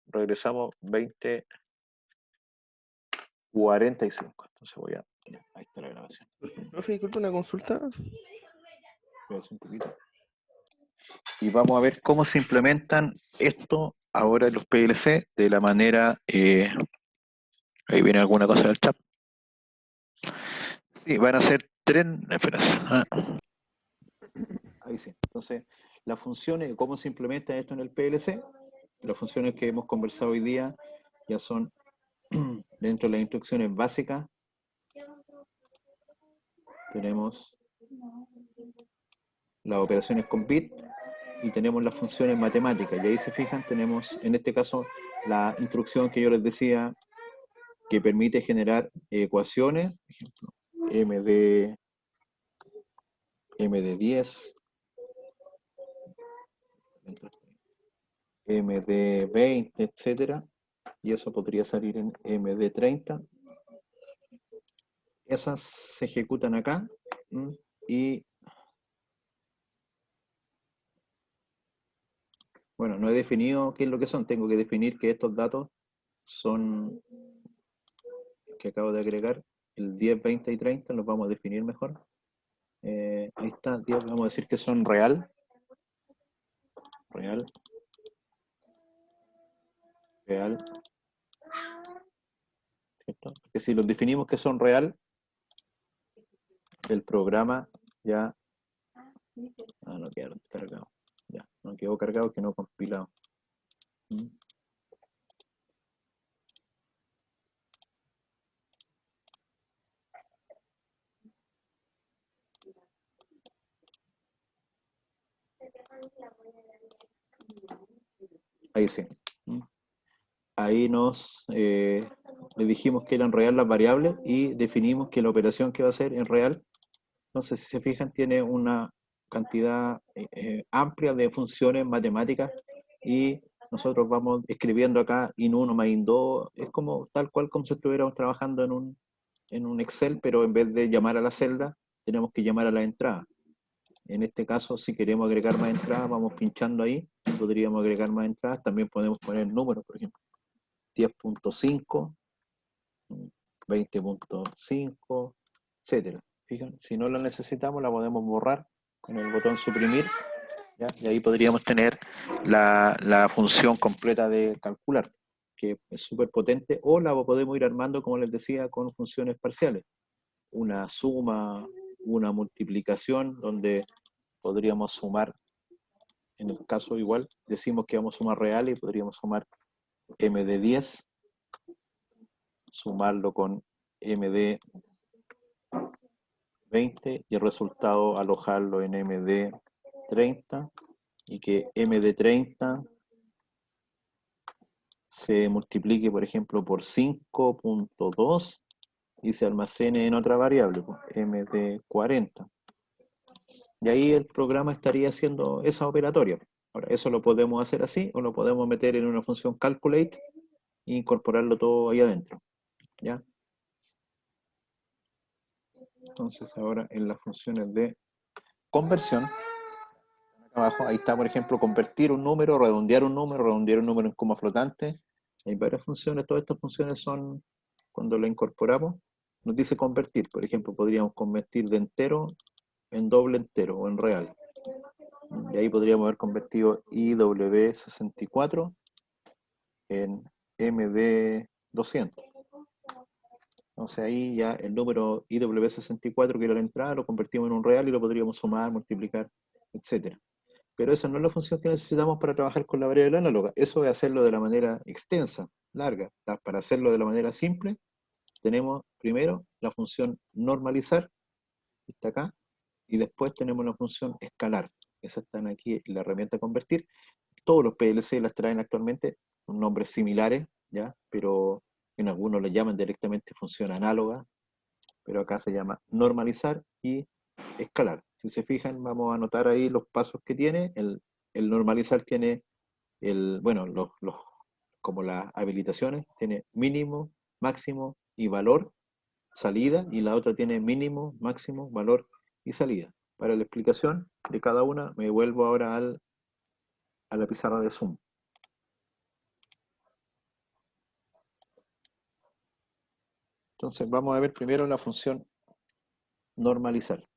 regresamos 20:45. Entonces ahí está la grabación. Profe, disculpe una consulta. Un poquito. Y vamos a ver cómo se implementan esto ahora en los PLC de la manera... ahí viene alguna cosa del chat. Sí, van a ser tres... Espera. Ahí sí. Entonces, las funciones, cómo se implementa esto en el PLC, las funciones que hemos conversado hoy día ya son dentro de las instrucciones básicas tenemos las operaciones con bit y tenemos las funciones matemáticas. Y ahí se fijan, tenemos en este caso la instrucción que yo les decía que permite generar ecuaciones, por ejemplo, MD10, MD20, etcétera, y eso podría salir en MD30. Esas se ejecutan acá y bueno, no he definido qué es lo que son, tengo que definir que estos datos son, que acabo de agregar, el 10, 20 y 30, los vamos a definir mejor. Ahí está, 10, vamos a decir que son real, ¿cierto? Porque si los definimos que son real, el programa ya no queda cargado. Ya, no quedó cargado, que no compilado. Ahí sí. Ahí le dijimos que eran real las variables y definimos que la operación que va a hacer en real. Entonces, si se fijan, tiene una cantidad amplia de funciones matemáticas y nosotros vamos escribiendo acá in1 más in2. Es como tal cual como si estuviéramos trabajando en un Excel, pero en vez de llamar a la celda, tenemos que llamar a la entrada. En este caso, si queremos agregar más entradas, vamos pinchando ahí, podríamos agregar más entradas, también podemos poner números, por ejemplo, 10.5, 20.5, etcétera. Fijan, si no la necesitamos, la podemos borrar con el botón suprimir, ¿ya? Y ahí podríamos tener la función completa de calcular, que es súper potente, o la podemos ir armando, como les decía, con funciones parciales. Una suma, una multiplicación, donde podríamos sumar, en el caso igual, decimos que vamos a sumar reales y podríamos sumar m de 10, sumarlo con m de 20 y el resultado alojarlo en m de 30 y que m de 30 se multiplique, por ejemplo, por 5.2 y se almacene en otra variable, m de 40. Y ahí el programa estaría haciendo esa operatoria. Ahora, eso lo podemos hacer así o lo podemos meter en una función calculate e incorporarlo todo ahí adentro. ¿Ya? Entonces ahora en las funciones de conversión, abajo, ahí está, por ejemplo, convertir un número, redondear un número en coma flotante. Hay varias funciones, todas estas funciones son, cuando la incorporamos, nos dice convertir. Por ejemplo, podríamos convertir de entero en doble entero o en real. Y ahí podríamos haber convertido IW64 en MD200. Entonces ahí ya el número IW64 que era la entrada lo convertimos en un real y lo podríamos sumar, multiplicar, etc. Pero esa no es la función que necesitamos para trabajar con la variable análoga. Eso es hacerlo de la manera extensa, larga. Para hacerlo de la manera simple, tenemos primero la función normalizar, que está acá, y después tenemos la función escalar. Esas están aquí en la herramienta convertir. Todos los PLC las traen actualmente con nombres similares, ¿ya? Pero en algunos le llaman directamente función análoga, pero acá se llama normalizar y escalar. Si se fijan, vamos a anotar ahí los pasos que tiene. El normalizar tiene, bueno, como las habilitaciones, tiene mínimo, máximo y valor, salida, y la otra tiene mínimo, máximo, valor y salida. Para la explicación de cada una, me vuelvo ahora a la pizarra de Zoom. Entonces vamos a ver primero la función normalizar.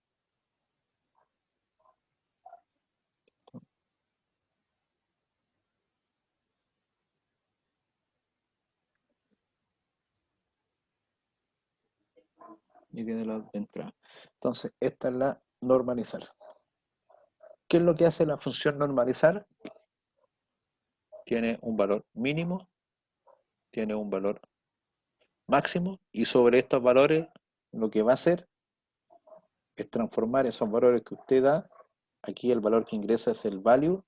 Y tiene la de entrada. Entonces, esta es la normalizar. ¿Qué es lo que hace la función normalizar? Tiene un valor mínimo, tiene un valor máximo, y sobre estos valores lo que va a hacer es transformar esos valores que usted da, aquí el valor que ingresa es el value,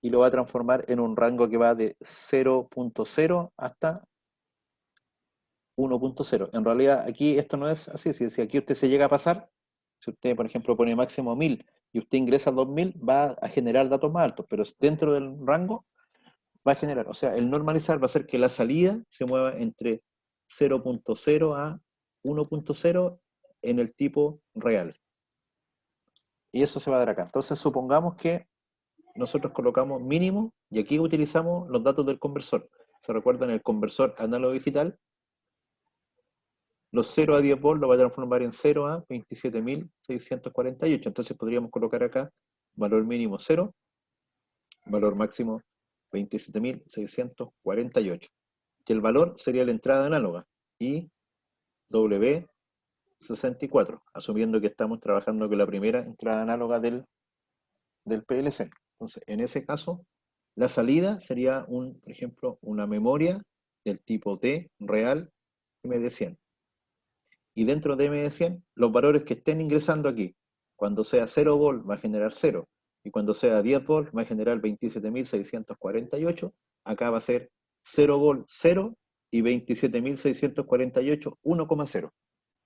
y lo va a transformar en un rango que va de 0.0 hasta 1.0. En realidad aquí esto no es así, si aquí usted se llega a pasar, si usted por ejemplo pone máximo 1000 y usted ingresa 2000, va a generar datos más altos, pero dentro del rango va a generar, o sea, el normalizar va a hacer que la salida se mueva entre 0.0 a 1.0 en el tipo real. Y eso se va a dar acá. Entonces supongamos que nosotros colocamos mínimo y aquí utilizamos los datos del conversor. ¿Se recuerdan el conversor análogo digital? Los 0 a 10 volts lo va a transformar en 0 a 27.648. Entonces podríamos colocar acá valor mínimo 0, valor máximo 27.648. Que el valor sería la entrada análoga y W64, asumiendo que estamos trabajando con la primera entrada análoga del PLC. Entonces, en ese caso, la salida sería, por ejemplo, una memoria del tipo T real MD100. Y dentro de MD100, los valores que estén ingresando aquí, cuando sea 0 volt va a generar 0, y cuando sea 10 volt va a generar 27.648, acá va a ser 0 volt 0 y 27.648 1,0.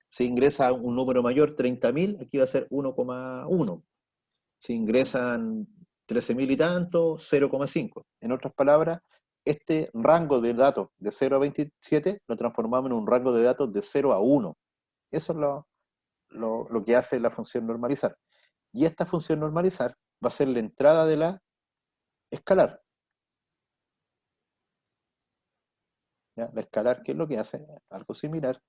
Si ingresa un número mayor, 30.000, aquí va a ser 1,1. Si ingresan 13.000 y tanto, 0,5. En otras palabras, este rango de datos de 0 a 27 lo transformamos en un rango de datos de 0 a 1. Eso es lo que hace la función normalizar. Y esta función normalizar va a ser la entrada de la escalar. ¿Ya? La escalar, ¿qué es lo que hace? Algo similar.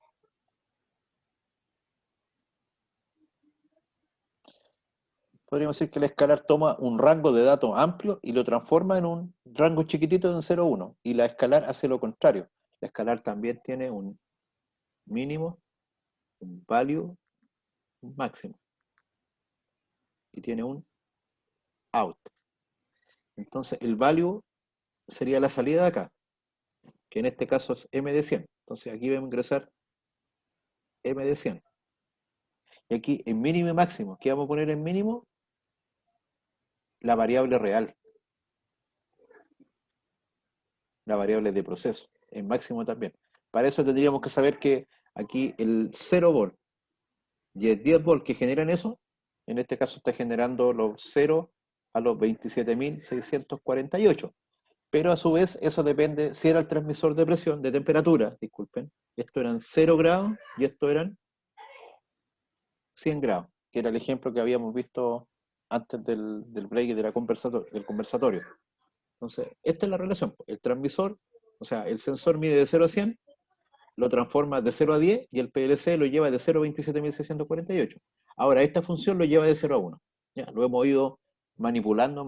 Podríamos decir que la escalar toma un rango de datos amplio y lo transforma en un rango chiquitito de 0 a 1. Y la escalar hace lo contrario. La escalar también tiene un mínimo, un value, un máximo. Y tiene un out. Entonces el value sería la salida de acá, que en este caso es M de 100. Entonces aquí vamos a ingresar M de 100. Y aquí en mínimo y máximo, ¿qué vamos a poner en mínimo? La variable real, la variable de proceso, en máximo también. Para eso tendríamos que saber que aquí el 0 volt y el 10 volt que generan eso, en este caso está generando los 0 a los 27.648. Pero a su vez eso depende si era el transmisor de presión, de temperatura, disculpen. Esto eran 0 grados y esto eran 100 grados, que era el ejemplo que habíamos visto antes del break del conversatorio. Entonces, esta es la relación. El transmisor, o sea, el sensor mide de 0 a 100, lo transforma de 0 a 10 y el PLC lo lleva de 0 a 27.648. Ahora, esta función lo lleva de 0 a 1. Ya, lo hemos ido manipulando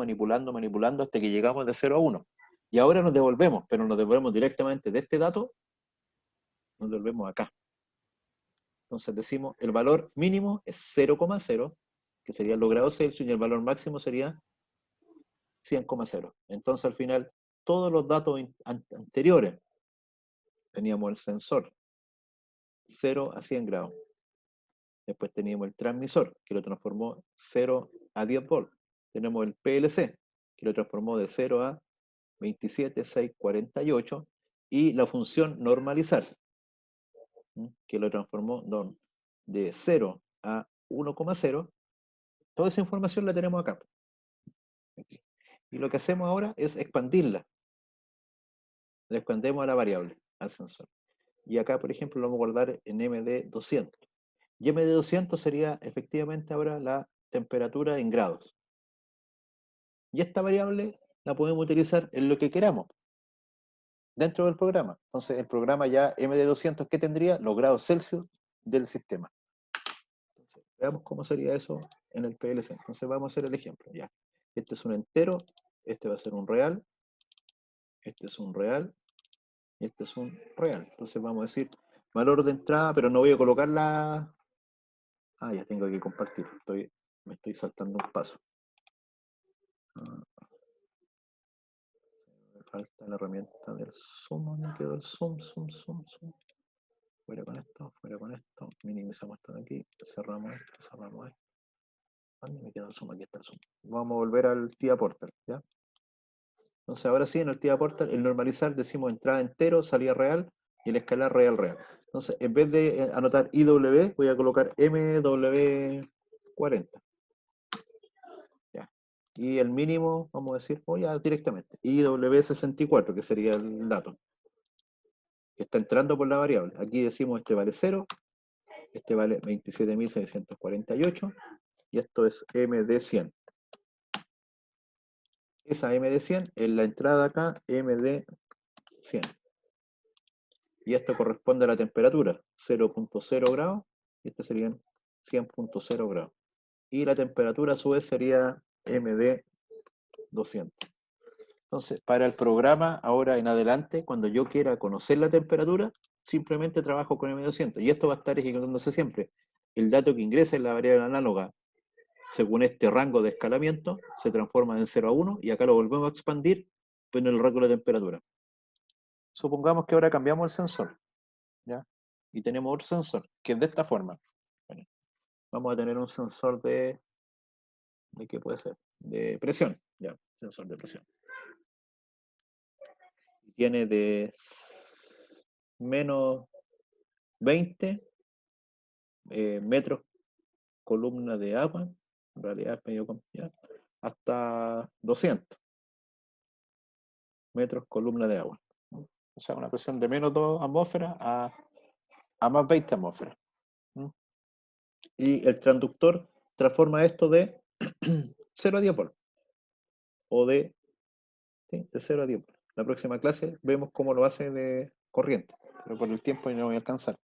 hasta que llegamos de 0 a 1. Y ahora nos devolvemos, pero nos devolvemos directamente de este dato, nos devolvemos acá. Entonces decimos, el valor mínimo es 0,0, que sería los grados Celsius, y el valor máximo sería 100,0. Entonces al final, todos los datos anteriores, teníamos el sensor, 0 a 100 grados. Después teníamos el transmisor, que lo transformó 0 a 10 volts. Tenemos el PLC, que lo transformó de 0 a 27.648. Y la función normalizar, que lo transformó de 0 a 1,0. Toda esa información la tenemos acá. Y lo que hacemos ahora es expandirla. La expandemos a la variable, al sensor. Y acá, por ejemplo, lo vamos a guardar en MD200. Y MD200 sería efectivamente ahora la temperatura en grados. Y esta variable la podemos utilizar en lo que queramos, dentro del programa. Entonces, el programa ya MD200, ¿qué tendría? Los grados Celsius del sistema. Entonces, veamos cómo sería eso en el PLC. Entonces, vamos a hacer el ejemplo. Ya. Este es un entero, este va a ser un real, este es un real, y este es un real. Entonces vamos a decir valor de entrada, pero no voy a colocar la... Ah, ya tengo que compartir. Me estoy saltando un paso. Me falta la herramienta del zoom. ¿Dónde quedó el zoom? fuera con esto, minimizamos esto de aquí, cerramos esto. ¿Dónde me queda el zoom? Aquí está el zoom. Vamos a volver al TIA Portal, ¿ya? Entonces ahora sí, en el TIA Portal, el normalizar decimos entrada entero, salida real, y el escalar real. Entonces, en vez de anotar IW, voy a colocar MW40. Ya. Y el mínimo, vamos a decir, voy a directamente, IW64, que sería el dato que está entrando por la variable. Aquí decimos este vale 0, este vale 27.648, y esto es MD100. Esa MD100 es la entrada acá, MD100. Y esto corresponde a la temperatura, 0.0 grados, y este serían 100.0 grados. Y la temperatura a su vez sería MD200. Entonces, para el programa, ahora en adelante, cuando yo quiera conocer la temperatura, simplemente trabajo con M200. Y esto va a estar ejecutándose siempre. El dato que ingresa en la variable análoga, según este rango de escalamiento, se transforma en 0 a 1, y acá lo volvemos a expandir, pero en el rango de temperatura. Supongamos que ahora cambiamos el sensor, ¿ya? Y tenemos otro sensor, que es de esta forma. Bueno, vamos a tener un sensor ¿de qué puede ser? De presión, ya, sensor de presión. Tiene de menos 20 metros columna de agua, en realidad es medio complicado, hasta 200 metros columna de agua. O sea, una presión de menos 2 atmósferas a más 20 atmósferas. Y el transductor transforma esto de 0 a 10 volts. O de 0 a 10 volts. La próxima clase vemos cómo lo hace de corriente, pero por el tiempo no voy a alcanzar.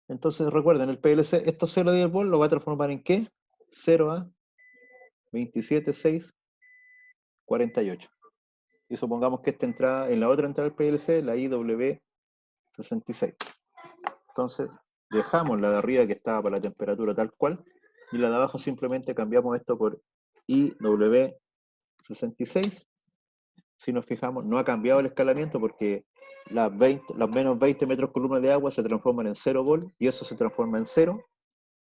Entonces recuerden, el PLC, estos 0 a 10 volts lo va a transformar en ¿qué? 0 a 27.648. Y supongamos que esta entrada, en la otra entrada del PLC, la IW66. Entonces, dejamos la de arriba que estaba para la temperatura tal cual, y la de abajo simplemente cambiamos esto por IW66. Si nos fijamos, no ha cambiado el escalamiento porque los menos 20 metros columna de agua se transforman en 0 volts, y eso se transforma en 0,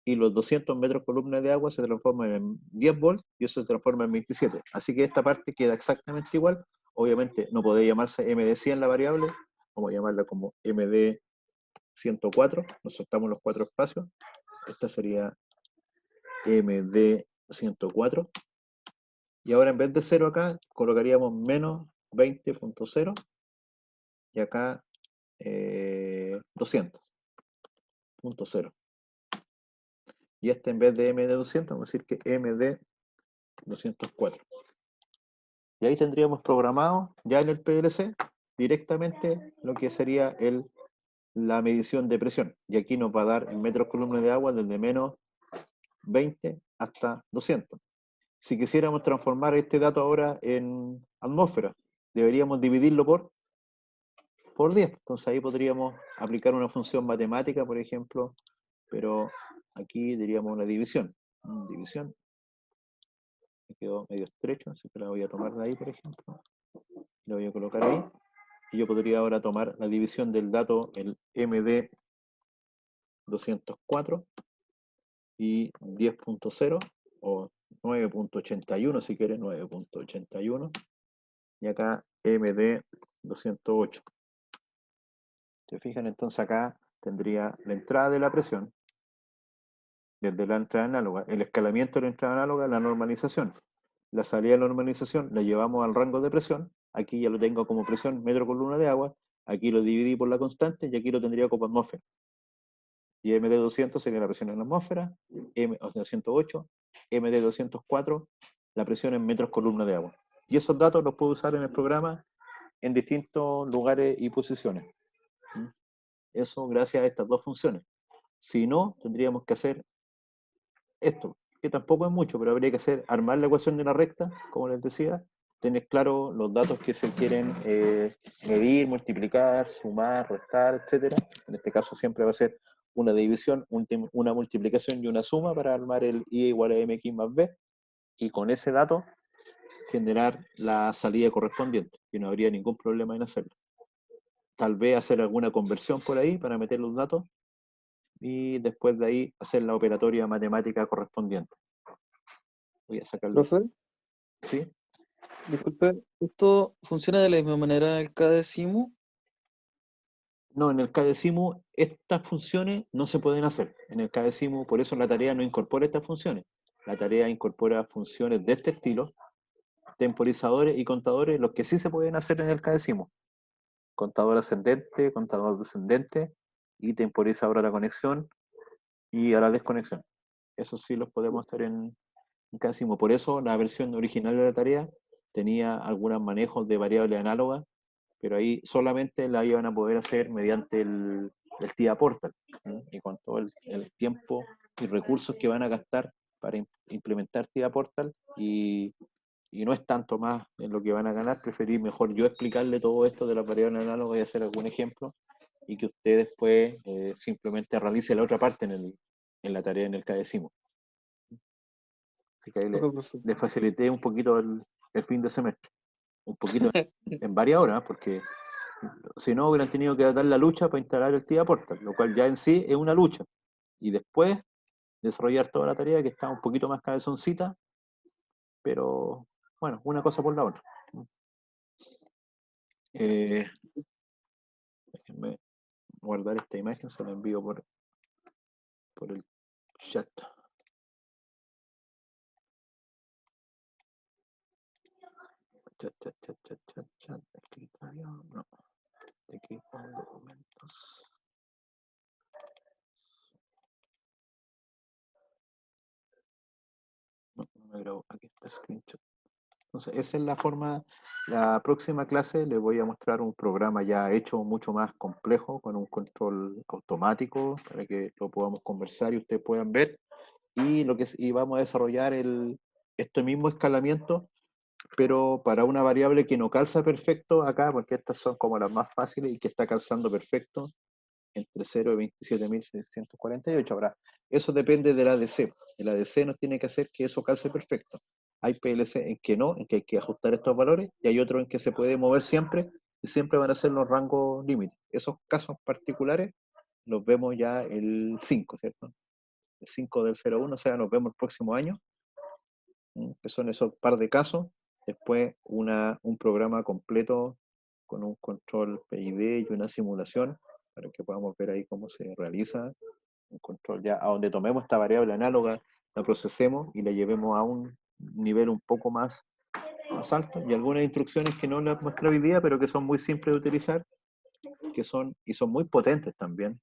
y los 200 metros columna de agua se transforman en 10 volts, y eso se transforma en 27. Así que esta parte queda exactamente igual. Obviamente no puede llamarse MD100 la variable, vamos a llamarla como MD104, nos saltamos los 4 espacios. Esta sería MD104. Y ahora en vez de 0 acá, colocaríamos menos 20.0, y acá 200.0. Y este en vez de MD200, vamos a decir que MD204. Y ahí tendríamos programado ya en el PLC directamente lo que sería la medición de presión. Y aquí nos va a dar en metros columna de agua desde menos 20 hasta 200. Si quisiéramos transformar este dato ahora en atmósfera, deberíamos dividirlo por 10. Entonces ahí podríamos aplicar una función matemática, por ejemplo, pero aquí diríamos una división. División. Me quedó medio estrecho, así que la voy a tomar de ahí, por ejemplo. La voy a colocar ahí. Y yo podría ahora tomar la división del dato, el MD204 y 10.0 o 9.81 si quieres, 9.81, y acá MD208. ¿Se fijan? Entonces acá tendría la entrada de la presión desde la entrada análoga, el escalamiento de la entrada análoga, la normalización. La salida de la normalización la llevamos al rango de presión. Aquí ya lo tengo como presión metro columna de agua. Aquí lo dividí por la constante y aquí lo tendría como atmósfera. Y MD200 sería la presión en la atmósfera, o sea, 108, MD204, la presión en metros columna de agua. Y esos datos los puedo usar en el programa en distintos lugares y posiciones. Eso gracias a estas dos funciones. Si no, tendríamos que hacer esto, que tampoco es mucho, pero habría que armar la ecuación de una recta, como les decía, tener claro los datos que se quieren medir, multiplicar, sumar, restar, etcétera. En este caso siempre va a ser una división, una multiplicación y una suma para armar el I igual a mx más b, y con ese dato generar la salida correspondiente, y no habría ningún problema en hacerlo. tal vez hacer alguna conversión por ahí para meter los datos y después de ahí hacer la operatoria matemática correspondiente. Voy a sacarlo. Profe, ¿Sí? disculpe, ¿esto funciona de la misma manera el KDecimu? No, en el KDecimu estas funciones no se pueden hacer. En el KDecimu, por eso la tarea no incorpora estas funciones. La tarea incorpora funciones de este estilo, temporizadores y contadores, los que sí se pueden hacer en el KDecimu. Contador ascendente, contador descendente y temporizador a la conexión y a la desconexión. Eso sí los podemos hacer en KDecimu. Por eso la versión original de la tarea tenía algunos manejos de variables análogas, pero ahí solamente la iban a poder hacer mediante el TIA Portal, ¿sí? Y con todo el tiempo y recursos que van a gastar para implementar TIA Portal y no es tanto más en lo que van a ganar, preferí mejor yo explicarle todo esto de las variables análogas y hacer algún ejemplo y que usted después simplemente realice la otra parte en la tarea en el KDecimu. Así que ahí Ok, profe. le facilité un poquito el fin de semestre, un poquito en varias horas, porque si no hubieran tenido que dar la lucha para instalar el TIA Portal, lo cual ya en sí es una lucha. Y después desarrollar toda la tarea que está un poquito más cabezoncita, pero bueno, una cosa por la otra. Déjenme guardar esta imagen, se la envío por el chat. Chat, escritorio, no. Equipo, documentos. No, no me grabo, aquí está screenshot. Entonces, esa es la forma. La próxima clase les voy a mostrar un programa ya hecho mucho más complejo, con un control automático, para que lo podamos conversar y ustedes puedan ver. Y vamos a desarrollar este mismo escalamiento, pero para una variable que no calza perfecto acá, porque estas son como las más fáciles y que está calzando perfecto entre 0 y 27.648. Ahora, eso depende del ADC. El ADC nos tiene que hacer que eso calce perfecto. Hay PLC en que no, en que hay que ajustar estos valores, y hay otros en que se puede mover siempre, y siempre van a ser los rangos límites. Esos casos particulares los vemos ya el 5, ¿cierto? El 5 del 01, o sea, nos vemos el próximo año, que son esos par de casos. Después un programa completo con un control PID y una simulación para que podamos ver ahí cómo se realiza un control ya a donde tomemos esta variable análoga, la procesemos y la llevemos a un nivel un poco más alto, y algunas instrucciones que no las muestra hoy día, pero que son muy simples de utilizar, y son muy potentes también,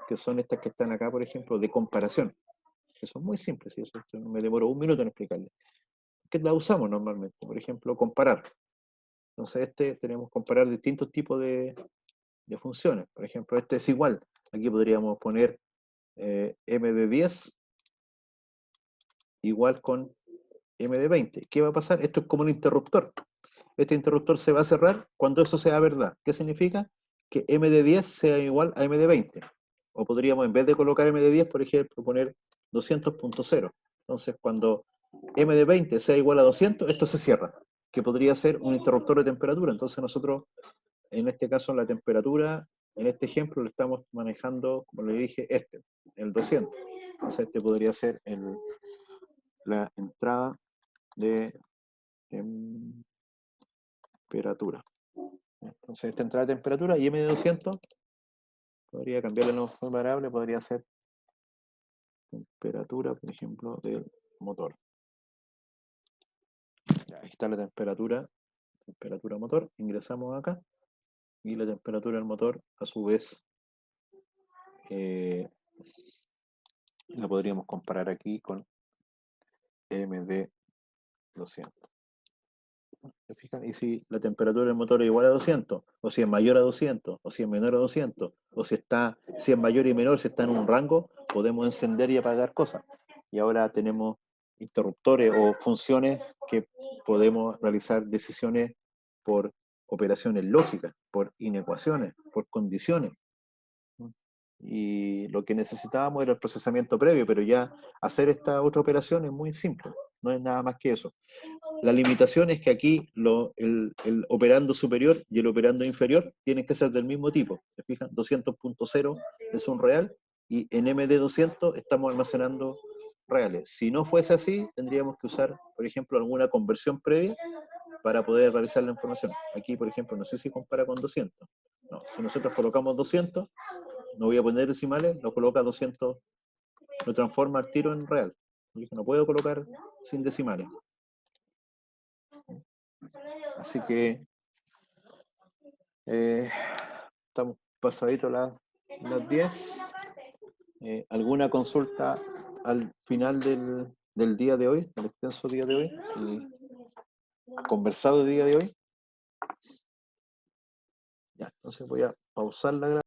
que son estas que están acá, por ejemplo, de comparación, que son muy simples, y eso me demoro un minuto en explicarles, que la usamos normalmente, por ejemplo, comparar. Entonces tenemos que comparar distintos tipos de funciones. Por ejemplo, este es igual. Aquí podríamos poner m de 10 igual con m de 20. ¿Qué va a pasar? Esto es como un interruptor. Este interruptor se va a cerrar cuando eso sea verdad. ¿Qué significa? Que m de 10 sea igual a m de 20. O podríamos, en vez de colocar m de 10, por ejemplo, poner 200.0. Entonces, cuando m de 20 sea igual a 200, esto se cierra, que podría ser un interruptor de temperatura. Entonces nosotros, en este caso, la temperatura, en este ejemplo, lo estamos manejando, como le dije, el 200. Entonces este podría ser la entrada de temperatura. Entonces esta entrada de temperatura y m de 200, podría cambiarle la variable, podría ser temperatura, por ejemplo, del motor. Ya, ahí está la temperatura motor, ingresamos acá, y la temperatura del motor, a su vez, la podríamos comparar aquí con m de 200. ¿Se fijan? Y si la temperatura del motor es igual a 200, o si es mayor a 200, o si es menor a 200, o si es mayor y menor, si está en un rango, podemos encender y apagar cosas. Y ahora tenemos interruptores o funciones que podemos realizar decisiones por operaciones lógicas, por inecuaciones, por condiciones. Y lo que necesitábamos era el procesamiento previo, pero ya hacer esta otra operación es muy simple. no es nada más que eso. La limitación es que aquí el operando superior y el operando inferior tienen que ser del mismo tipo. ¿Se fijan? 200.0 es un real y en MD200 estamos almacenando reales. Si no fuese así, tendríamos que usar, por ejemplo, alguna conversión previa para poder realizar la información. Aquí, por ejemplo, no sé si compara con 200. No, si nosotros colocamos 200, no voy a poner decimales, lo coloca 200, lo transforma al tiro en real. No puedo colocar sin decimales. Así que estamos pasaditos las 10. ¿Alguna consulta al final del día de hoy, del extenso día de hoy, y conversado el día de hoy? Ya, entonces voy a pausar la grabación.